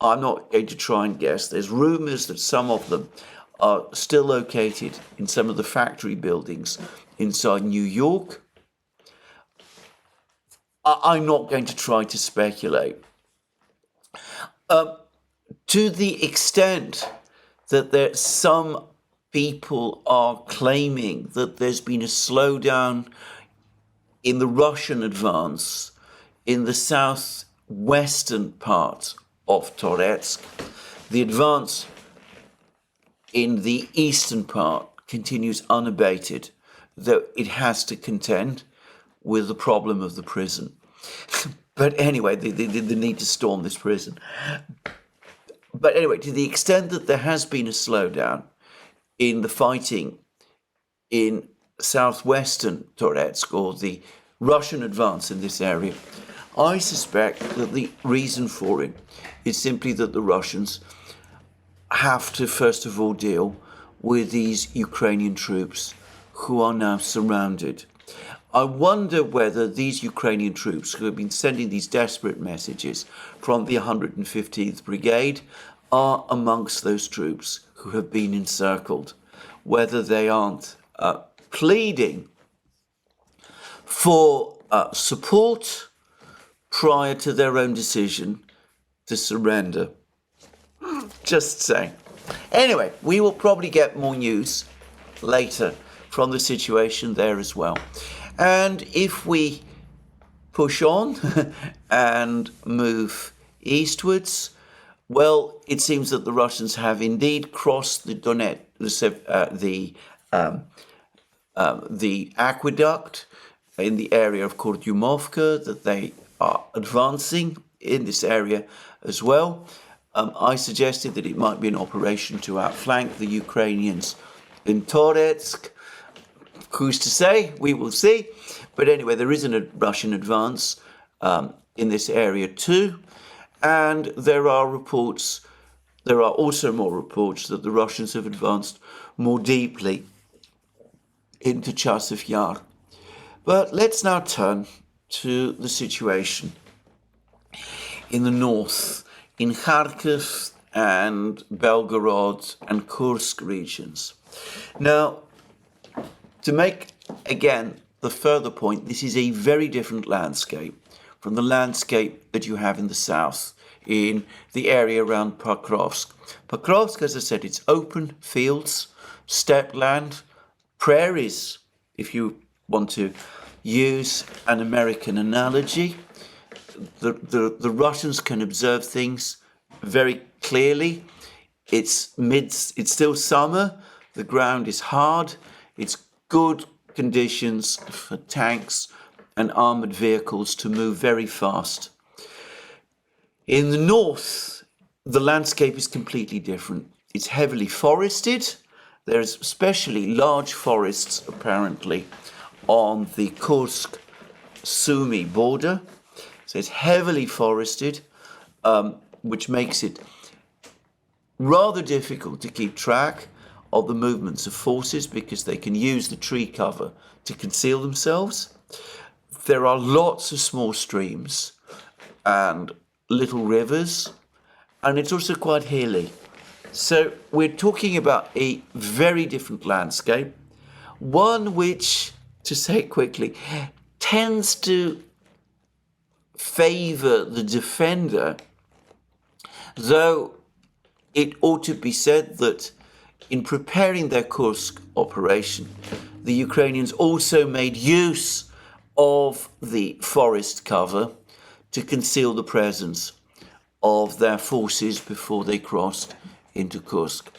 I'm not going to try and guess. There's rumors that some of them are still located in some of the factory buildings inside New York. I'm not going to try to speculate. To the extent that some people are claiming that there's been a slowdown in the Russian advance in the southwestern part of Toretsk, the advance in the eastern part continues unabated, though it has to contend with the problem of the prison. But anyway, the need to storm this prison. But anyway, to the extent that there has been a slowdown in the fighting in southwestern Toretsk, or the Russian advance in this area, I suspect that the reason for it is simply that the Russians have to first of all deal with these Ukrainian troops who are now surrounded. I wonder whether these Ukrainian troops who have been sending these desperate messages from the 115th Brigade are amongst those troops who have been encircled, whether they aren't pleading for support prior to their own decision to surrender. Just saying. Anyway, we will probably get more news later from the situation there as well. And if we push on and move eastwards, well, it seems that the Russians have indeed crossed the the aqueduct in the area of Kurdyumovka, that they are advancing in this area as well. I suggested that it might be an operation to outflank the Ukrainians in Toretsk. Who's to say? We will see. But anyway, there is a Russian advance in this area too. And there are also more reports that the Russians have advanced more deeply into Chasiv Yar. But let's now turn to the situation in the north, in Kharkiv and Belgorod and Kursk regions. Now, to make, again, the further point, this is a very different landscape from the landscape that you have in the south, in the area around Pokrovsk. Pokrovsk, as I said, it's open fields, steppe land, prairies, if you want to use an American analogy. The Russians can observe things very clearly. It's still summer, the ground is hard, it's good conditions for tanks and armoured vehicles to move very fast. In the north, the landscape is completely different. It's heavily forested. There's especially large forests, apparently, on the Kursk-Sumy border. So it's heavily forested, which makes it rather difficult to keep track of the movements of forces because they can use the tree cover to conceal themselves. There are lots of small streams and little rivers, and it's also quite hilly. So we're talking about a very different landscape, one which, to say it quickly, tends to favour the defender, though it ought to be said that in preparing their Kursk operation, the Ukrainians also made use of the forest cover to conceal the presence of their forces before they crossed into Kursk.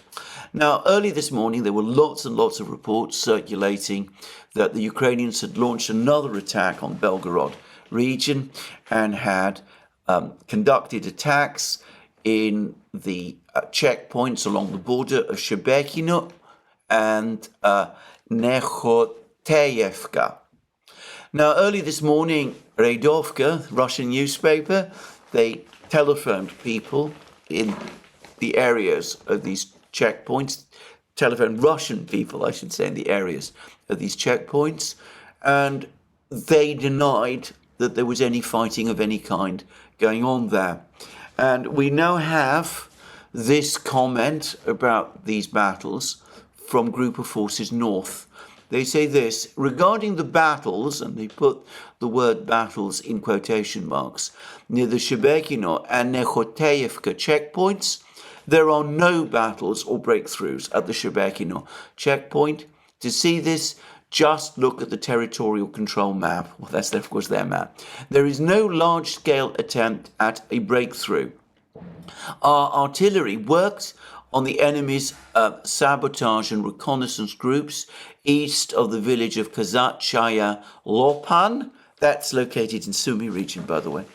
Now, early this morning, there were lots and lots of reports circulating that the Ukrainians had launched another attack on Belgorod region and had conducted attacks in the checkpoints along the border of Shebekino and Nekhoteyevka. Now, early this morning, Redovka, Russian newspaper, they telephoned people in the areas of these checkpoints, telephoned Russian people, I should say, in the areas of these checkpoints, and they denied that there was any fighting of any kind going on there. And we now have this comment about these battles from Group of Forces North. They say this, regarding the battles, and they put the word battles in quotation marks, near the Shebekino and Nekhoteyevka checkpoints, there are no battles or breakthroughs at the Shebekino checkpoint. To see this, just look at the territorial control map. Well, that's, of course, their map. There is no large-scale attempt at a breakthrough. Our artillery worked on the enemy's sabotage and reconnaissance groups east of the village of Kazachaya Lopan. That's located in Sumy region, by the way.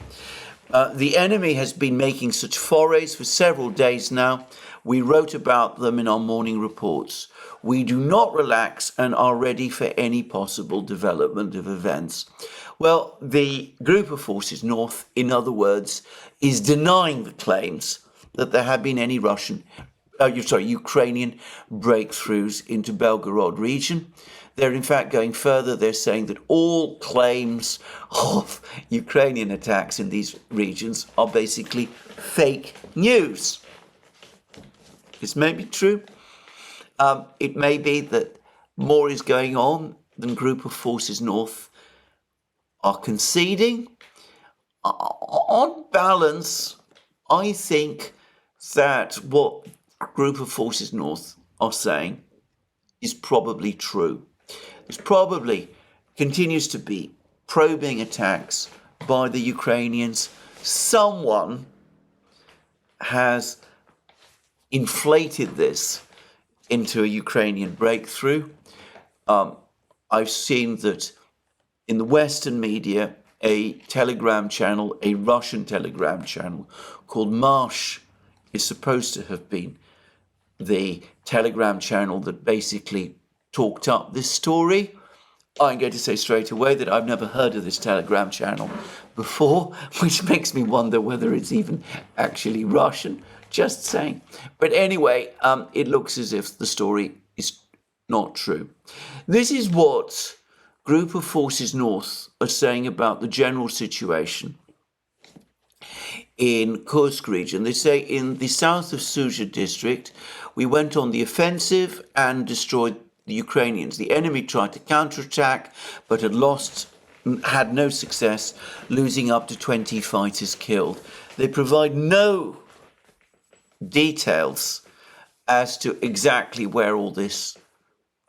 The enemy has been making such forays for several days now. We wrote about them in our morning reports. We do not relax and are ready for any possible development of events. Well, the Group of Forces North, in other words, is denying the claims that there have been any Ukrainian breakthroughs into Belgorod region. They're in fact going further. They're saying that all claims of Ukrainian attacks in these regions are basically fake news. This may be true. It may be that more is going on than Group of Forces North are conceding. On balance, I think that what Group of Forces North are saying is probably true. There's probably continues to be probing attacks by the Ukrainians. Someone has inflated this into a Ukrainian breakthrough. I've seen that in the Western media, a Telegram channel, a Russian Telegram channel called Marsh, is supposed to have been the Telegram channel that basically talked up this story. I'm going to say straight away that I've never heard of this Telegram channel before, which makes me wonder whether it's even actually Russian. Just saying. But anyway, it looks as if the story is not true. This is what Group of Forces North are saying about the general situation in Kursk region. They say in the south of Sudzha district, we went on the offensive and destroyed the Ukrainians. The enemy tried to counterattack, but had no success, losing up to 20 fighters killed. They provide no details as to exactly where all this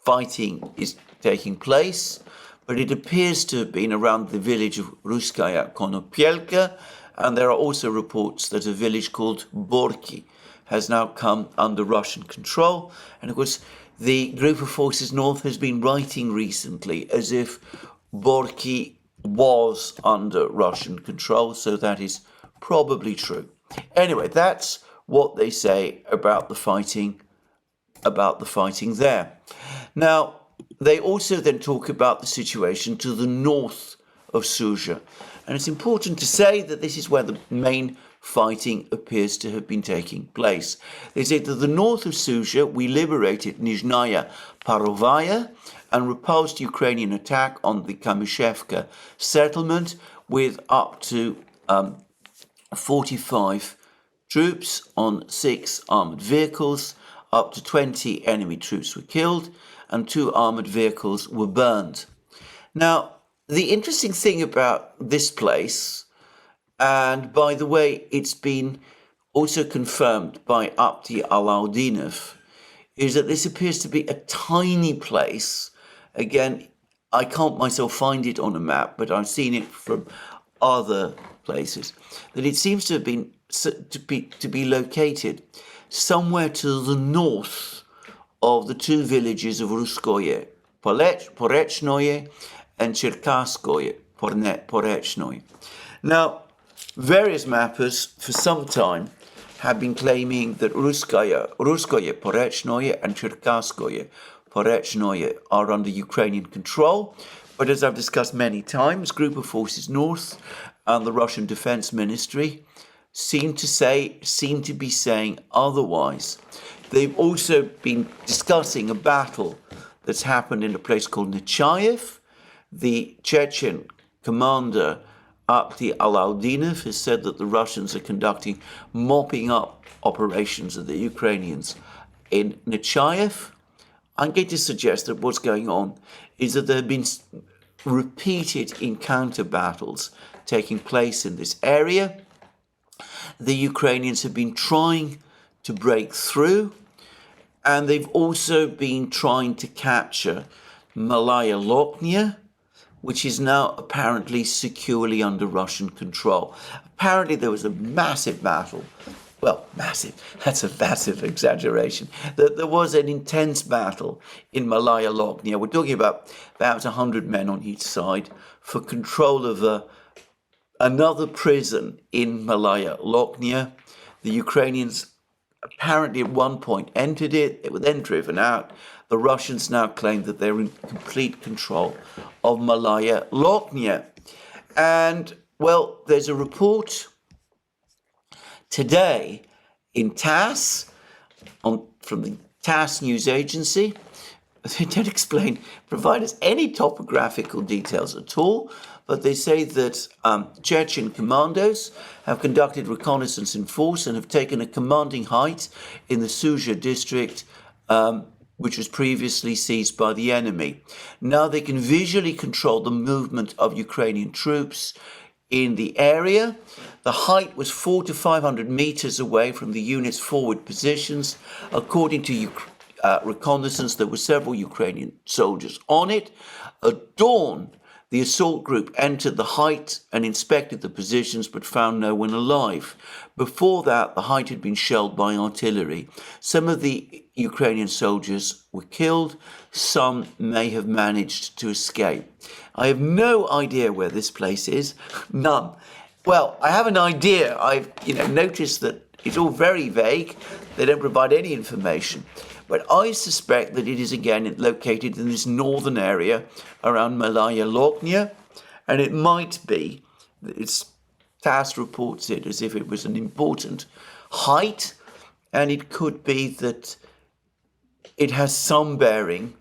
fighting is taking place, but it appears to have been around the village of Ruskaya Konopielka, and there are also reports that a village called Borki has now come under Russian control. And of course, the Group of Forces North has been writing recently as if Borki was under Russian control, so that is probably true. Anyway, that's what they say about the fighting there. Now, they also then talk about the situation to the north of Sudzha. And it's important to say that this is where the main fighting appears to have been taking place. They say to the north of Sudzha, we liberated Nizhnaya Parovaya and repulsed Ukrainian attack on the Kamyshevka settlement with up to 45 troops on 6 armoured vehicles. Up to 20 enemy troops were killed and 2 armoured vehicles were burned. Now, the interesting thing about this place, and by the way, it's been also confirmed by Abdi Alaudinov, is that this appears to be a tiny place. Again, I can't myself find it on a map, but I've seen it from other places, that it seems to have been to be located somewhere to the north of the 2 villages of Ruskoye, Porechnoye and Cherkaskoye, Porechnoye. Now, various mappers for some time have been claiming that Ruskoye, Porechnoye and Cherkaskoye, Porechnoye are under Ukrainian control, but as I've discussed many times, Group of Forces North and the Russian Defense Ministry seem to be saying otherwise. They've also been discussing a battle that's happened in a place called Nechayev. The Chechen commander Abdi Alaudinov has said that the Russians are conducting mopping up operations of the Ukrainians in Nechayev. I'm going to suggest that what's going on is that there have been repeated encounter battles taking place in this area. The Ukrainians have been trying to break through, and they've also been trying to capture Malaya Lochnia, which is now apparently securely under Russian control. Apparently there was a massive battle. Well, massive, that's a massive exaggeration. There was an intense battle in Malaya Lochnia. We're talking about 100 men on each side for control of another prison in Malaya Lochnia. The Ukrainians apparently at one point entered it. They were then driven out. The Russians now claim that they're in complete control of Malaya Lochnia. And, well, there's a report today in TASS, from the TASS news agency. They don't provide us any topographical details at all, but they say that Chechen commandos have conducted reconnaissance in force and have taken a commanding height in the Sudzha district, which was previously seized by the enemy. Now they can visually control the movement of Ukrainian troops in the area. The height was 400 to 500 meters away from the unit's forward positions. According to reconnaissance, there were several Ukrainian soldiers on it. At dawn, the assault group entered the height and inspected the positions but found no one alive. Before that, the height had been shelled by artillery. Some of the Ukrainian soldiers were killed. Some may have managed to escape. I have no idea where this place is. None. Well, I have an idea. I've noticed that It's all very vague. They don't provide any information. But I suspect that it is again located in this northern area around Malaya Lognia, and it might be that TASS reports it as if it was an important height, and it could be that it has some bearing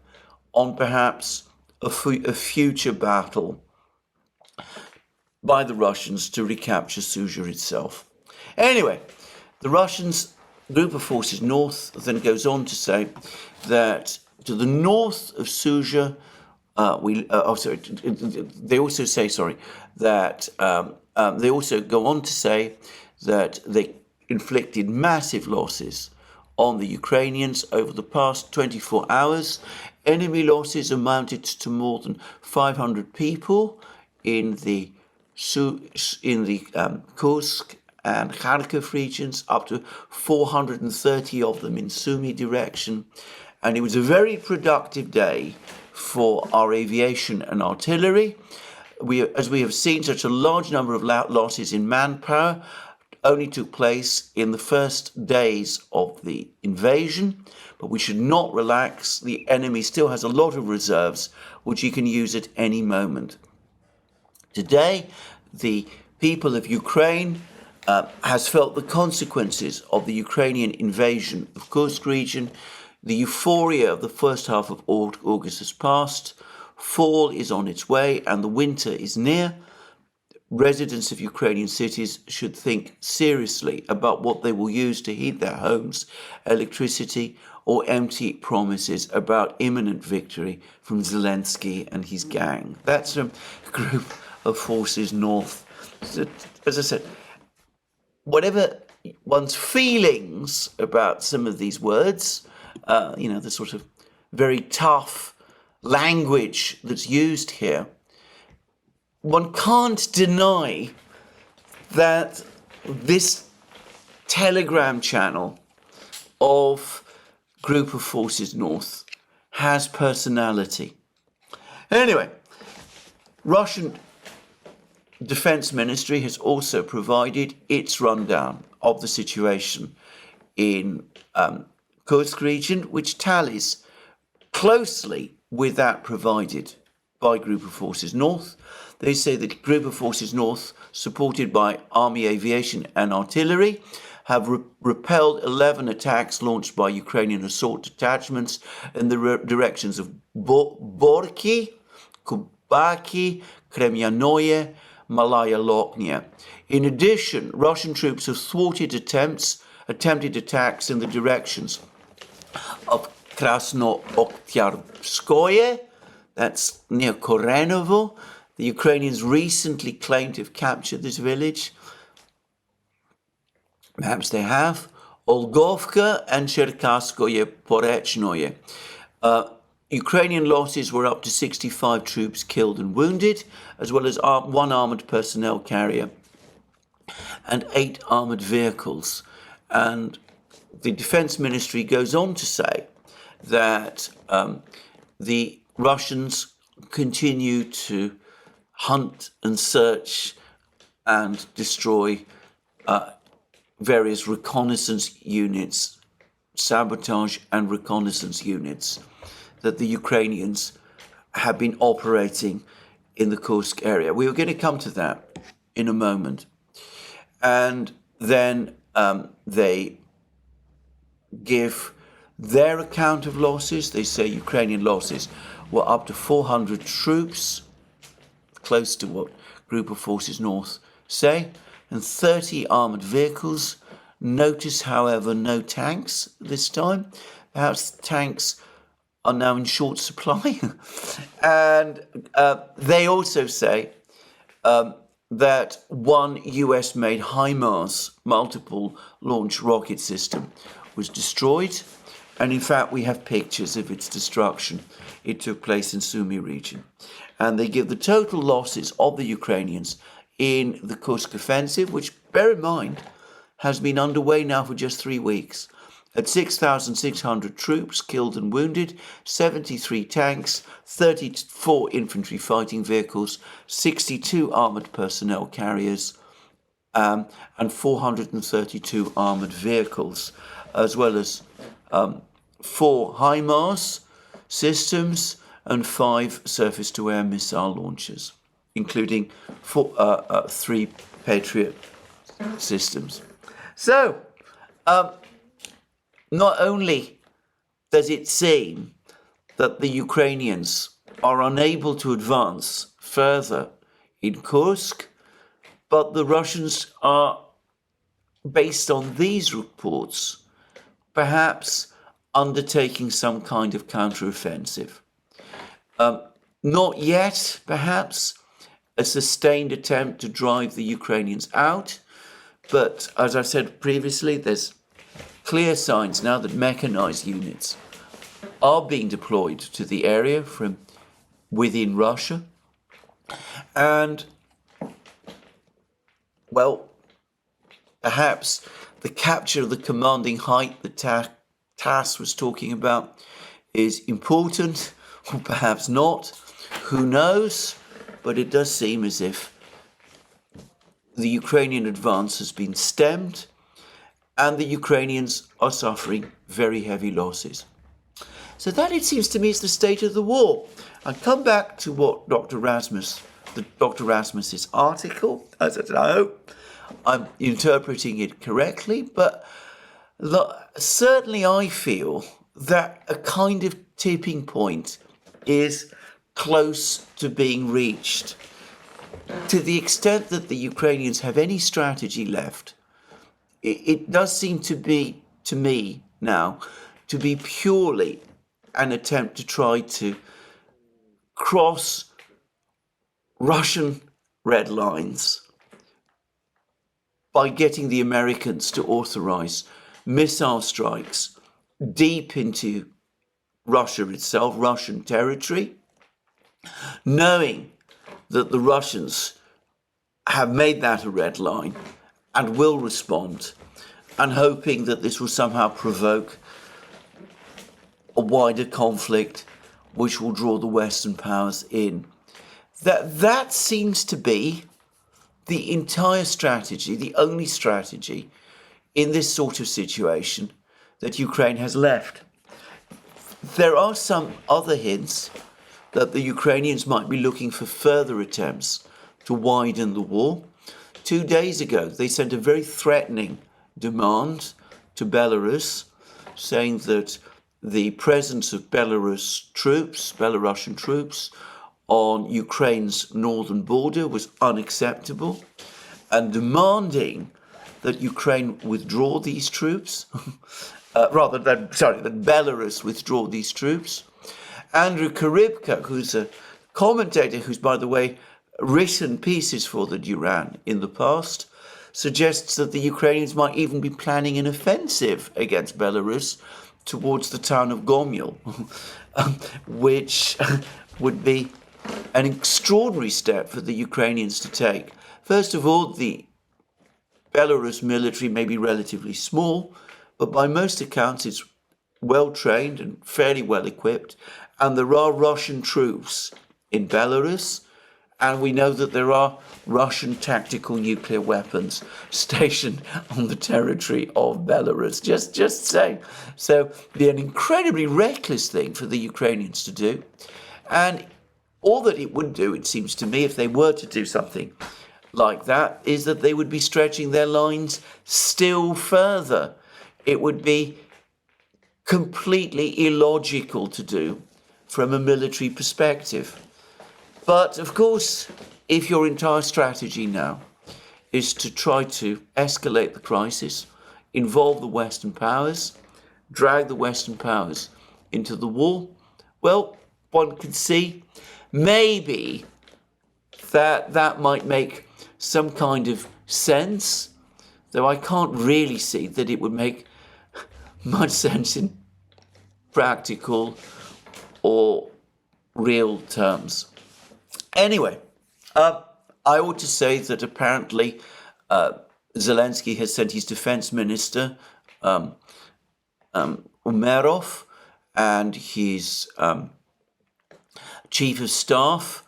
on perhaps a future battle by the Russians to recapture Suja itself. Anyway, the Russians group of forces north then goes on to say that to the north of Suja, they also say, that they also go on to say that they inflicted massive losses on the Ukrainians over the past 24 hours. Enemy losses amounted to more than 500 people in the Kursk and Kharkiv regions, up to 430 of them in Sumy direction. And it was a very productive day for our aviation and artillery. As we have seen, such a large number of losses in manpower only took place in the first days of the invasion, but we should not relax. The enemy still has a lot of reserves which he can use at any moment. Today, the people of Ukraine has felt the consequences of the Ukrainian invasion of Kursk region. The euphoria of the first half of August has passed. Fall is on its way and the winter is near. Residents of Ukrainian cities should think seriously about what they will use to heat their homes, electricity, or empty promises about imminent victory from Zelensky and his gang. That's a group of forces north. As I said, whatever one's feelings about some of these words, the sort of very tough language that's used here, one can't deny that this Telegram channel of Group of Forces North has personality. Anyway, Russian Defense Ministry has also provided its rundown of the situation in Kursk region, which tallies closely with that provided by Group of Forces North. They say that Group of Forces North, supported by Army aviation and artillery, have repelled 11 attacks launched by Ukrainian assault detachments in the directions of Borki, Kubaki, Kremyanoye, Malaya Lognia. In addition, Russian troops have thwarted attempted attacks in the directions of Krasno-Oktyarskoye, that's near Korenovo. The Ukrainians recently claimed to have captured this village. Perhaps they have. Olgovka and Cherkaskoye Porechnoye. Ukrainian losses were up to 65 troops killed and wounded, as well as one armoured personnel carrier and 8 armoured vehicles. And the Defence Ministry goes on to say that the Russians continue to hunt and search and destroy various reconnaissance units, sabotage and reconnaissance units that the Ukrainians have been operating in the Kursk area. We are going to come to that in a moment. And then they give their account of losses. They say Ukrainian losses were up to 400 troops, close to what Group of Forces North say, and 30 armoured vehicles. Notice, however, no tanks this time. Perhaps tanks are now in short supply. And they also say that one US-made HIMARS multiple launch rocket system was destroyed. And in fact, we have pictures of its destruction. It took place in Sumy region. And they give the total losses of the Ukrainians in the Kursk offensive, which, bear in mind, has been underway now for just 3 weeks, at 6,600 troops killed and wounded, 73 tanks, 34 infantry fighting vehicles, 62 armoured personnel carriers, and 432 armoured vehicles, as well as 4 HIMARS systems and 5 surface-to-air missile launchers, including 3 Patriot systems. So, not only does it seem that the Ukrainians are unable to advance further in Kursk, but the Russians are, based on these reports, perhaps undertaking some kind of counteroffensive. Not yet, perhaps, a sustained attempt to drive the Ukrainians out, but as I said previously, there's clear signs now that mechanized units are being deployed to the area from within Russia. And, well, perhaps the capture of the commanding height that TASS was talking about is important, or perhaps not. Who knows? But it does seem as if the Ukrainian advance has been stemmed and the Ukrainians are suffering very heavy losses. So that, it seems to me, is the state of the war. I'll come back to what Dr. Rasmus's article, as I hope I'm interpreting it correctly, but certainly I feel that a kind of tipping point is close to being reached. To the extent that the Ukrainians have any strategy left, it does seem to be, to me now, to be purely an attempt to try to cross Russian red lines by getting the Americans to authorize missile strikes deep into Russia itself, Russian territory, knowing that the Russians have made that a red line and will respond, and hoping that this will somehow provoke a wider conflict which will draw the Western powers in. That seems to be the entire strategy, the only strategy in this sort of situation that Ukraine has left. There are some other hints that the Ukrainians might be looking for further attempts to widen the war. 2 days ago, they sent a very threatening demand to Belarus, saying that the presence of Belarusian troops on Ukraine's northern border was unacceptable, and demanding that Ukraine withdraw these troops, that Belarus withdraw these troops. Andrew Karibka, who's a commentator who's, by the way, written pieces for the Duran in the past, suggests that the Ukrainians might even be planning an offensive against Belarus towards the town of Gomel, which would be an extraordinary step for the Ukrainians to take. First of all, the Belarus military may be relatively small, but by most accounts it's well trained and fairly well equipped, and there are Russian troops in Belarus, and we know that there are Russian tactical nuclear weapons stationed on the territory of Belarus. Just saying. So it'd be an incredibly reckless thing for the Ukrainians to do. And all that it would do, it seems to me, if they were to do something like that, is that they would be stretching their lines still further. It would be completely illogical to do from a military perspective. But, of course, if your entire strategy now is to try to escalate the crisis, involve the Western powers, drag the Western powers into the war, well, one can see maybe that might make some kind of sense, though I can't really see that it would make much sense in practical or real terms. Anyway, I ought to say that apparently Zelensky has sent his defense minister, Umerov, and his chief of staff,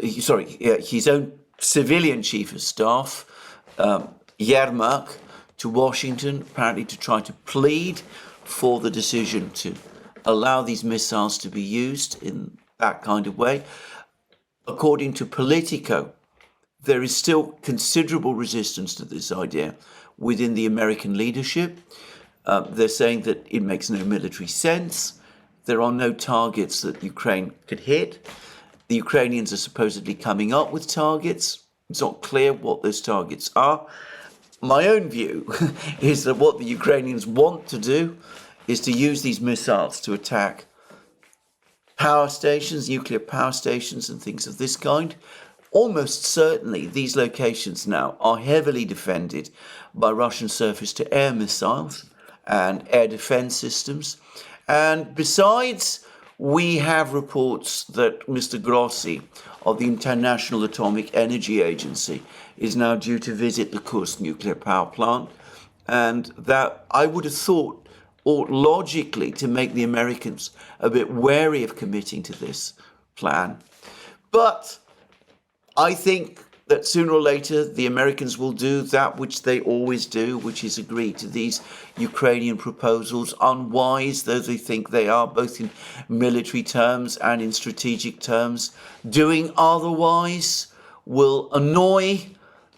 his own civilian chief of staff, Yermak to Washington, apparently to try to plead for the decision to allow these missiles to be used in that kind of way. According to Politico, there is still considerable resistance to this idea within the American leadership. They're saying that it makes no military sense. There are no targets that Ukraine could hit. The Ukrainians are supposedly coming up with targets. It's not clear what those targets are. My own view is that what the Ukrainians want to do is to use these missiles to attack power stations, nuclear power stations and things of this kind. Almost certainly these locations now are heavily defended by Russian surface-to-air missiles and air defense systems. And besides, we have reports that Mr. Grossi of the International Atomic Energy Agency is now due to visit the Kursk nuclear power plant. And that I would have thought ought logically to make the Americans a bit wary of committing to this plan. But I think that sooner or later the Americans will do that which they always do, which is agree to these Ukrainian proposals, unwise though they think they are, both in military terms and in strategic terms. Doing otherwise will annoy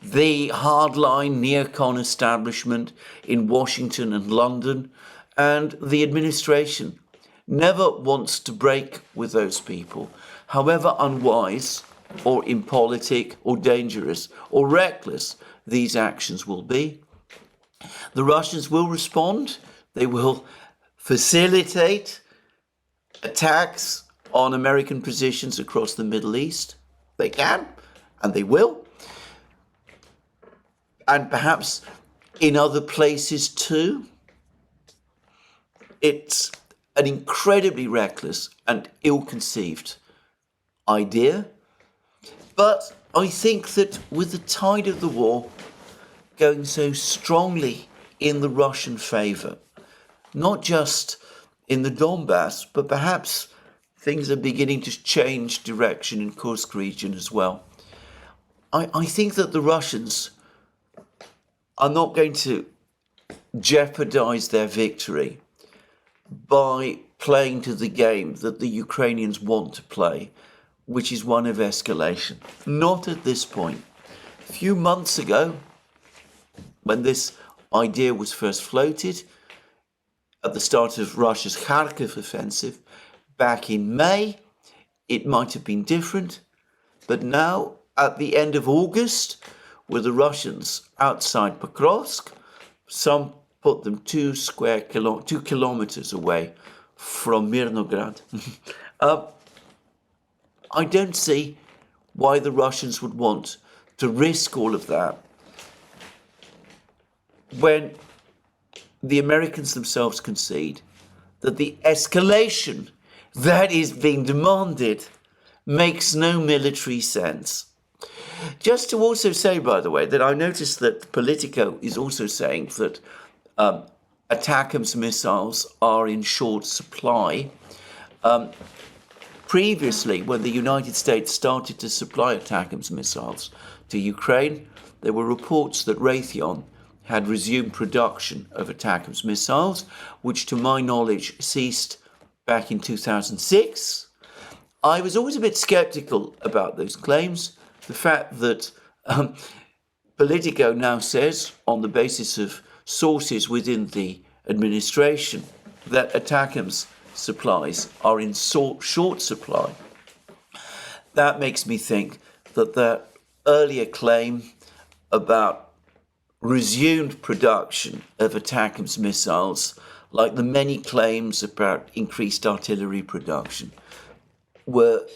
the hardline neocon establishment in Washington and London, and the administration never wants to break with those people, however unwise or impolitic or dangerous or reckless these actions will be. The Russians will respond. They will facilitate attacks on American positions across the Middle East. They can, and they will. And perhaps in other places too. It's an incredibly reckless and ill-conceived idea. But I think that with the tide of the war going so strongly in the Russian favour, not just in the Donbass, but perhaps things are beginning to change direction in Kursk region as well. I think that the Russians are not going to jeopardise their victory by playing to the game that the Ukrainians want to play, which is one of escalation. Not at this point. A few months ago, when this idea was first floated, at the start of Russia's Kharkiv offensive, back in May, it might have been different. But now, at the end of August, with the Russians outside Pokrovsk, some put them 2 kilometers away from Mirnograd. I don't see why the Russians would want to risk all of that when the Americans themselves concede that the escalation that is being demanded makes no military sense. Just to also say, by the way, that I noticed that Politico is also saying that ATACMS missiles are in short supply. Previously, when the United States started to supply ATACMS missiles to Ukraine, there were reports that Raytheon had resumed production of ATACMS missiles, which to my knowledge ceased back in 2006. I was always a bit skeptical about those claims. The fact that Politico now says, on the basis of sources within the administration, that ATACMS supplies are in short supply. That makes me think that that earlier claim about resumed production of ATACMS missiles, like the many claims about increased artillery production, were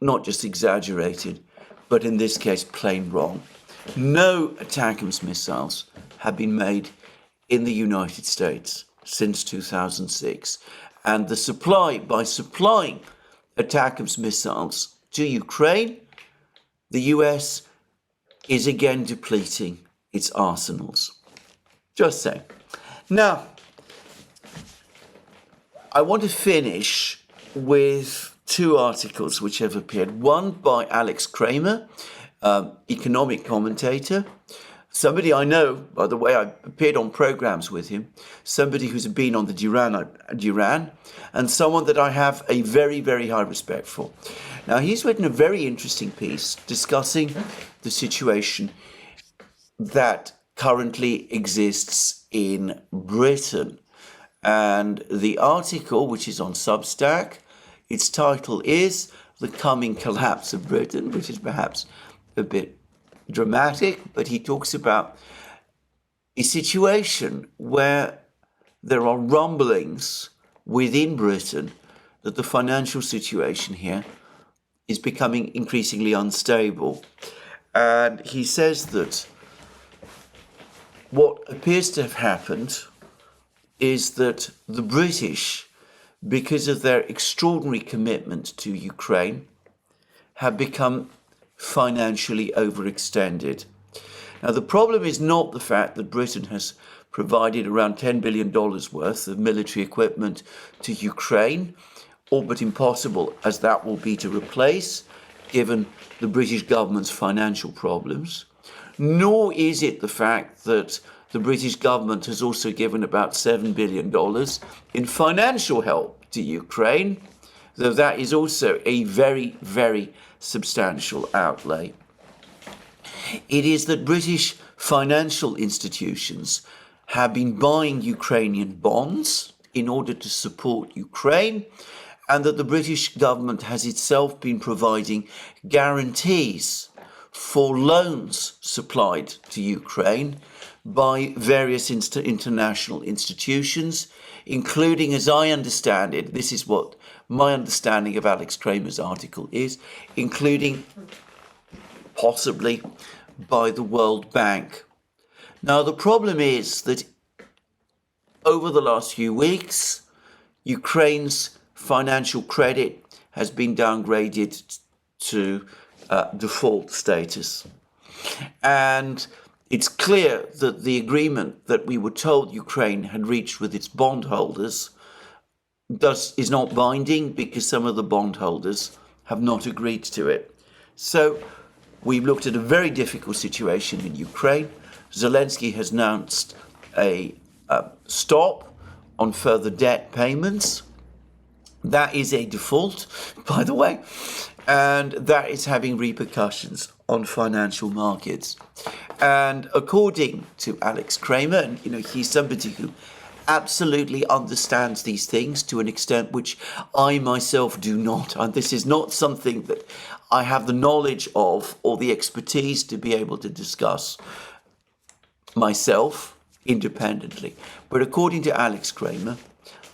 not just exaggerated, but in this case plain wrong. No ATACMS missiles have been made in the United States since 2006. And the supply, by supplying ATACMS missiles to Ukraine, the US is again depleting its arsenals. Just saying. Now, I want to finish with 2 articles which have appeared. One by Alex Kramer, economic commentator, somebody I know, by the way, I appeared on programs with him, somebody who's been on the Duran, and someone that I have a very, very high respect for. Now, he's written a very interesting piece discussing the situation that currently exists in Britain. And the article, which is on Substack, its title is The Coming Collapse of Britain, which is perhaps a bit dramatic, but he talks about a situation where there are rumblings within Britain that the financial situation here is becoming increasingly unstable. And he says that what appears to have happened is that the British, because of their extraordinary commitment to Ukraine, have become financially overextended. Now, the problem is not the fact that Britain has provided around $10 billion worth of military equipment to Ukraine, all but impossible as that will be to replace, given the British government's financial problems, nor is it the fact that the British government has also given about $7 billion in financial help to Ukraine, though that is also a very, very substantial outlay. It is that British financial institutions have been buying Ukrainian bonds in order to support Ukraine, and that the British government has itself been providing guarantees for loans supplied to Ukraine by various international institutions, including, as I understand it, this is what my understanding of Alex Kramer's article is, including possibly by the World Bank. Now, the problem is that over the last few weeks, Ukraine's financial credit has been downgraded to default status. And it's clear that the agreement that we were told Ukraine had reached with its bondholders is not binding because some of the bondholders have not agreed to it. So we've looked at a very difficult situation in Ukraine. Zelensky has announced a stop on further debt payments. That is a default, by the way, and that is having repercussions on financial markets. And according to Alex Kramer, and he's somebody who absolutely understands these things to an extent which I myself do not. And this is not something that I have the knowledge of or the expertise to be able to discuss myself independently. But according to Alex Kramer,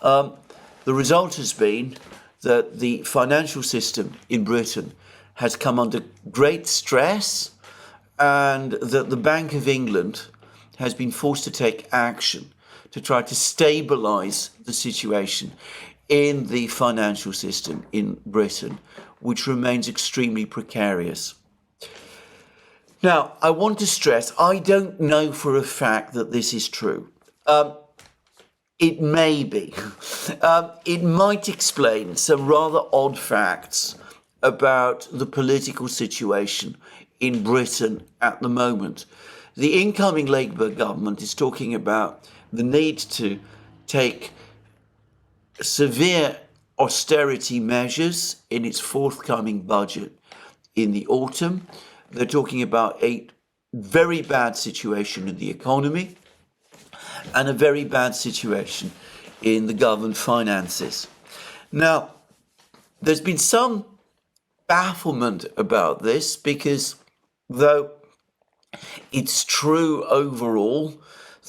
the result has been that the financial system in Britain has come under great stress, and that the Bank of England has been forced to take action to try to stabilise the situation in the financial system in Britain, which remains extremely precarious. Now, I want to stress, I don't know for a fact that this is true. It may be. It might explain some rather odd facts about the political situation in Britain at the moment. The incoming Labour government is talking about the need to take severe austerity measures in its forthcoming budget in the autumn. They're talking about a very bad situation in the economy and a very bad situation in the government finances. Now, there's been some bafflement about this because though it's true overall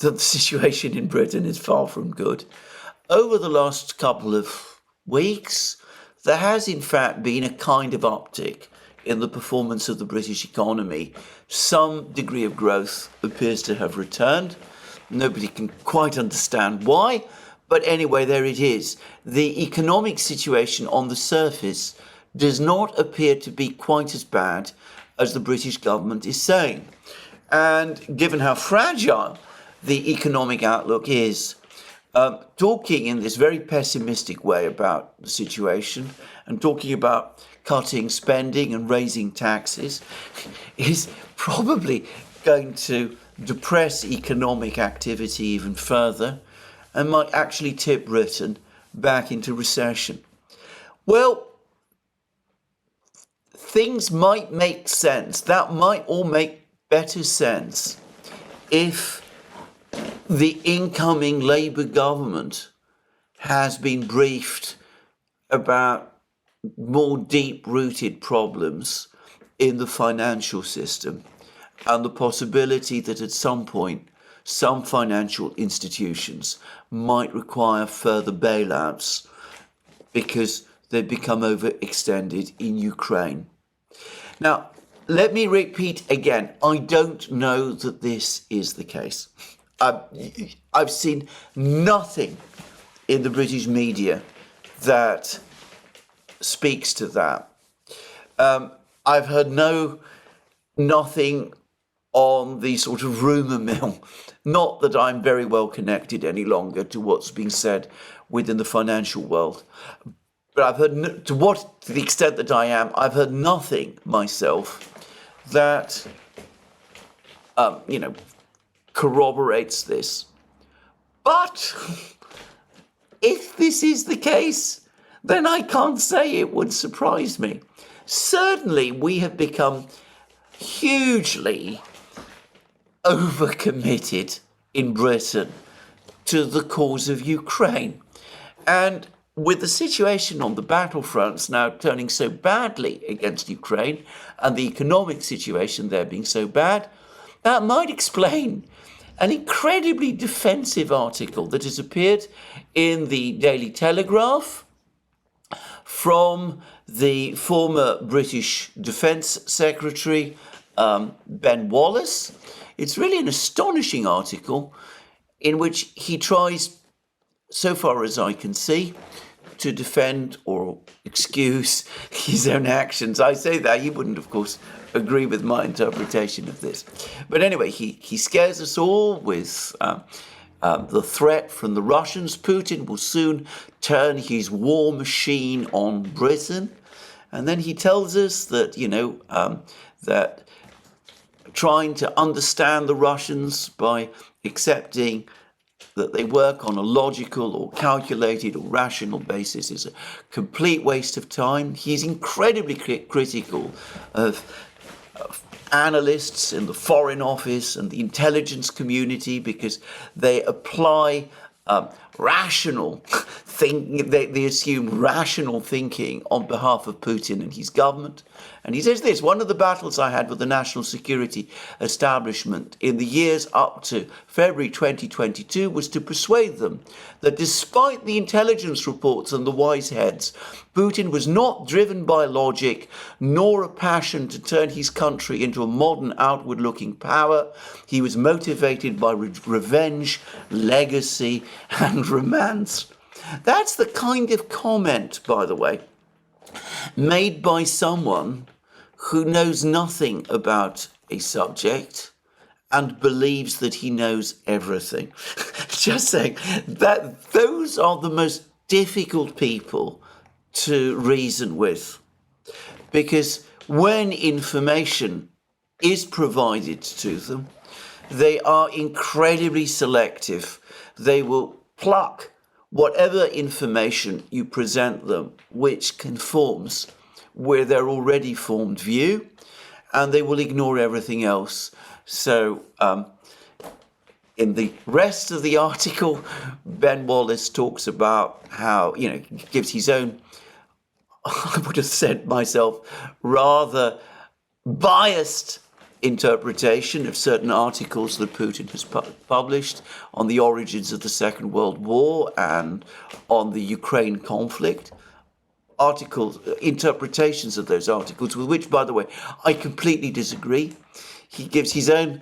that the situation in Britain is far from good, over the last couple of weeks, there has in fact been a kind of uptick in the performance of the British economy. Some degree of growth appears to have returned. Nobody can quite understand why, but anyway, there it is. The economic situation on the surface does not appear to be quite as bad as the British government is saying. And given how fragile the economic outlook is, talking in this very pessimistic way about the situation and talking about cutting spending and raising taxes is probably going to depress economic activity even further and might actually tip Britain back into recession. Well, things might make sense. That might all make better sense if the incoming Labour government has been briefed about more deep-rooted problems in the financial system and the possibility that at some point some financial institutions might require further bailouts because they've become overextended in Ukraine. Now, let me repeat again, I don't know that this is the case. I've seen nothing in the British media that speaks to that. I've heard nothing on the sort of rumour mill. Not that I'm very well connected any longer to what's being said within the financial world. But I've heard, to the extent that I am, I've heard nothing myself that, corroborates this. But if this is the case, then I can't say it would surprise me. Certainly, we have become hugely overcommitted in Britain to the cause of Ukraine. And with the situation on the battlefronts now turning so badly against Ukraine and the economic situation there being so bad, that might explain an incredibly defensive article that has appeared in the Daily Telegraph from the former British Defence Secretary, Ben Wallace. It's really an astonishing article in which he tries, so far as I can see, to defend or excuse his own actions. I say that, he wouldn't, of course, agree with my interpretation of this. But anyway, he scares us all with the threat from the Russians. Putin will soon turn his war machine on Britain. And then he tells us that, that trying to understand the Russians by accepting that they work on a logical or calculated or rational basis is a complete waste of time. He's incredibly critical of analysts in the Foreign Office and the intelligence community because they apply rational thinking, they assume rational thinking on behalf of Putin and his government. And he says this: one of the battles I had with the national security establishment in the years up to February 2022 was to persuade them that despite the intelligence reports and the wise heads, Putin was not driven by logic nor a passion to turn his country into a modern outward-looking power. He was motivated by revenge, legacy and romance. That's the kind of comment, by the way, made by someone who knows nothing about a subject and believes that he knows everything. Just saying that those are the most difficult people to reason with, because when information is provided to them, they are incredibly selective. They will pluck whatever information you present them which conforms with their already formed view, and they will ignore everything else. So in the rest of the article, Ben Wallace talks about how, gives his own, I would have said myself, rather biased interpretation of certain articles that Putin has published on the origins of the Second World War and on the Ukraine conflict. Interpretations of those articles, with which, by the way, I completely disagree. He gives his own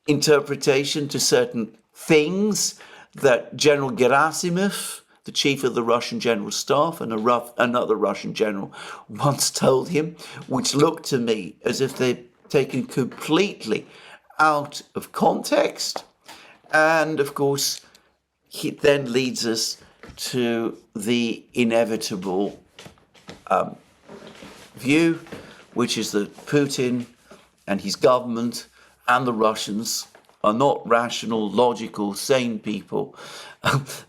interpretation to certain things that General Gerasimov, the chief of the Russian General Staff, and another Russian general once told him, which looked to me as if they'd taken completely out of context. And of course, it then leads us to the inevitable view, which is that Putin and his government and the Russians are not rational, logical, sane people.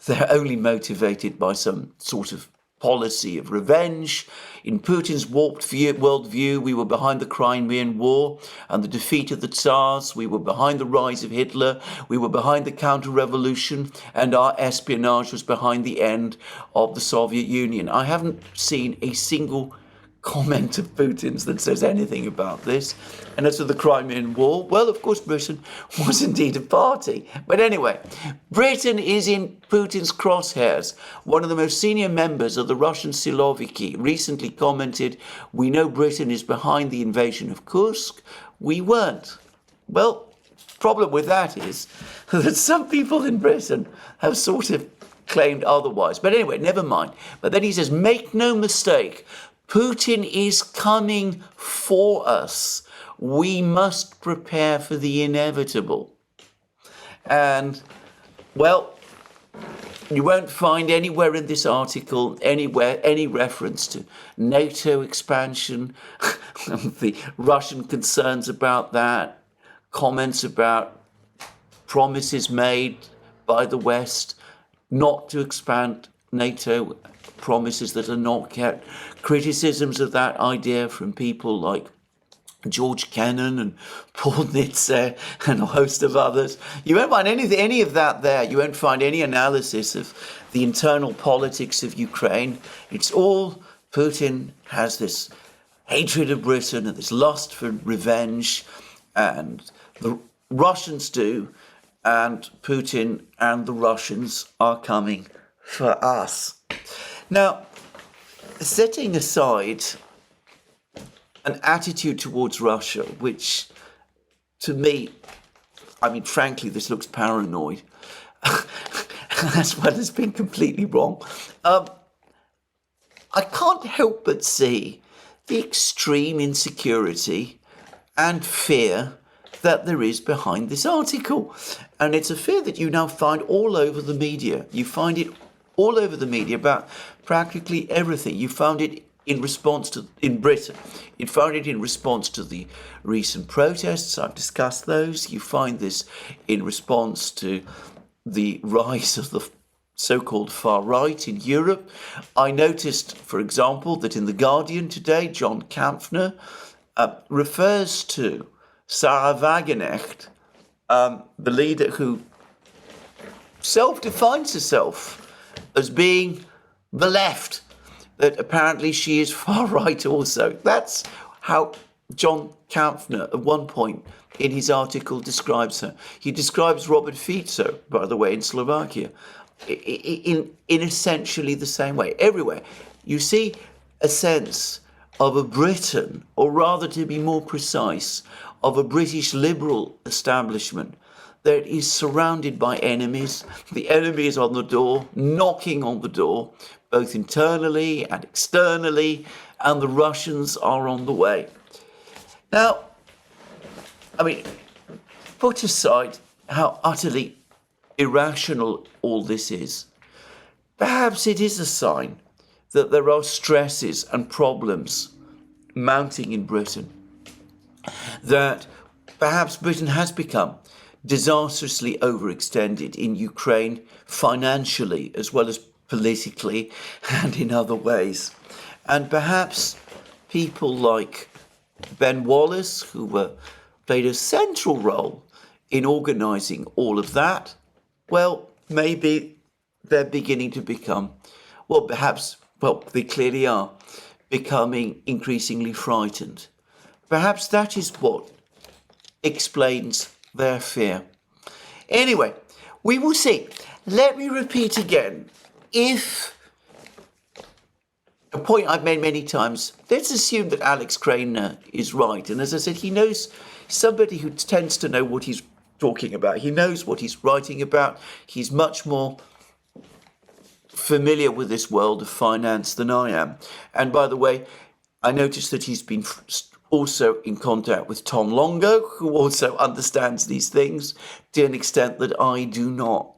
They're only motivated by some sort of policy of revenge. In Putin's warped worldview, we were behind the Crimean War and the defeat of the Tsars. We were behind the rise of Hitler. We were behind the counter-revolution, and our espionage was behind the end of the Soviet Union. I haven't seen a single comment of Putin's that says anything about this. And as for the Crimean War, well, of course, Britain was indeed a party. But anyway, Britain is in Putin's crosshairs. One of the most senior members of the Russian Siloviki recently commented, "We know Britain is behind the invasion of Kursk. We weren't." Well, problem with that is that some people in Britain have sort of claimed otherwise. But anyway, never mind. But then he says, make no mistake, Putin is coming for us. We must prepare for the inevitable. And, well, you won't find anywhere in this article, anywhere, any reference to NATO expansion, the Russian concerns about that, comments about promises made by the West not to expand NATO, promises that are not kept, criticisms of that idea from people like George Kennan and Paul Nitze and a host of others. You won't find any of that there. You won't find any analysis of the internal politics of Ukraine. It's all Putin has this hatred of Britain and this lust for revenge, and the Russians do, and Putin and the Russians are coming for us. Now, setting aside an attitude towards Russia, which to me, I mean, frankly, this looks paranoid, as well as being completely wrong. I can't help but see the extreme insecurity and fear that there is behind this article. And it's a fear that you now find all over the media. You find it all over the media about practically everything. You found it in Britain. You found it in response to the recent protests. I've discussed those. You find this in response to the rise of the so-called far right in Europe. I noticed, for example, that in The Guardian today, John Kampfner refers to Sarah Wagenknecht, the leader who self-defines herself as being the left, that apparently she is far right also. That's how John Kampfner at one point in his article describes her. He describes Robert Fico, by the way, in Slovakia, in essentially the same way. Everywhere you see a sense of a Britain, or rather to be more precise, of a British liberal establishment that is surrounded by enemies. The enemy is on the door, knocking on the door, both internally and externally, and the Russians are on the way. Now, I mean, put aside how utterly irrational all this is, perhaps it is a sign that there are stresses and problems mounting in Britain, that perhaps Britain has become disastrously overextended in Ukraine, financially as well as politically and in other ways. And perhaps people like Ben Wallace, who played a central role in organising all of that, well, maybe they're beginning to become, they clearly are, becoming increasingly frightened. Perhaps that is what explains their fear. Anyway, we will see. Let me repeat again. If a point I've made many times, let's assume that Alex Craner is right. And as I said, he knows, somebody who tends to know what he's talking about. He knows what he's writing about. He's much more familiar with this world of finance than I am. And by the way, I noticed that he's been also in contact with Tom Longo, who also understands these things to an extent that I do not.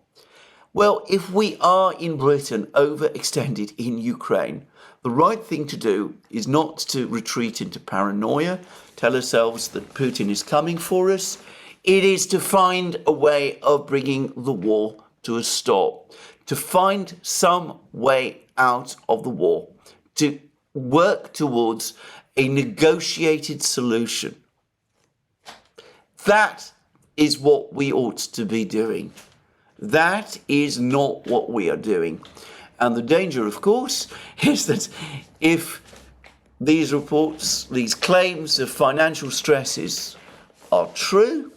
Well, if we are in Britain overextended in Ukraine, the right thing to do is not to retreat into paranoia, tell ourselves that Putin is coming for us. It is to find a way of bringing the war to a stop, to find some way out of the war, to work towards a negotiated solution. That is what we ought to be doing. That is not what we are doing. And the danger, of course, is that if these reports, these claims of financial stresses are true,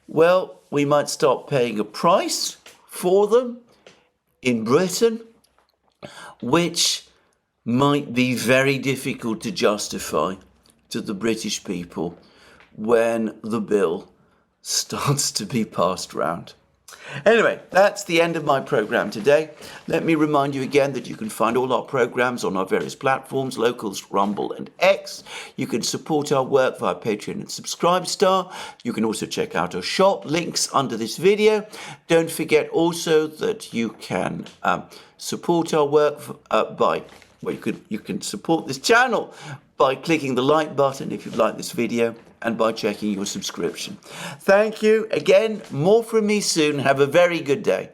well, we might start paying a price for them in Britain, which might be very difficult to justify to the British people when the bill starts to be passed round. Anyway, that's the end of my programme today. Let me remind you again that you can find all our programmes on our various platforms, Locals, Rumble and X. You can support our work via Patreon and Subscribestar. You can also check out our shop, links under this video. Don't forget also that you can support our work you can support this channel by clicking the like button if you've liked this video, and by checking your subscription. Thank you again. More from me soon. Have a very good day.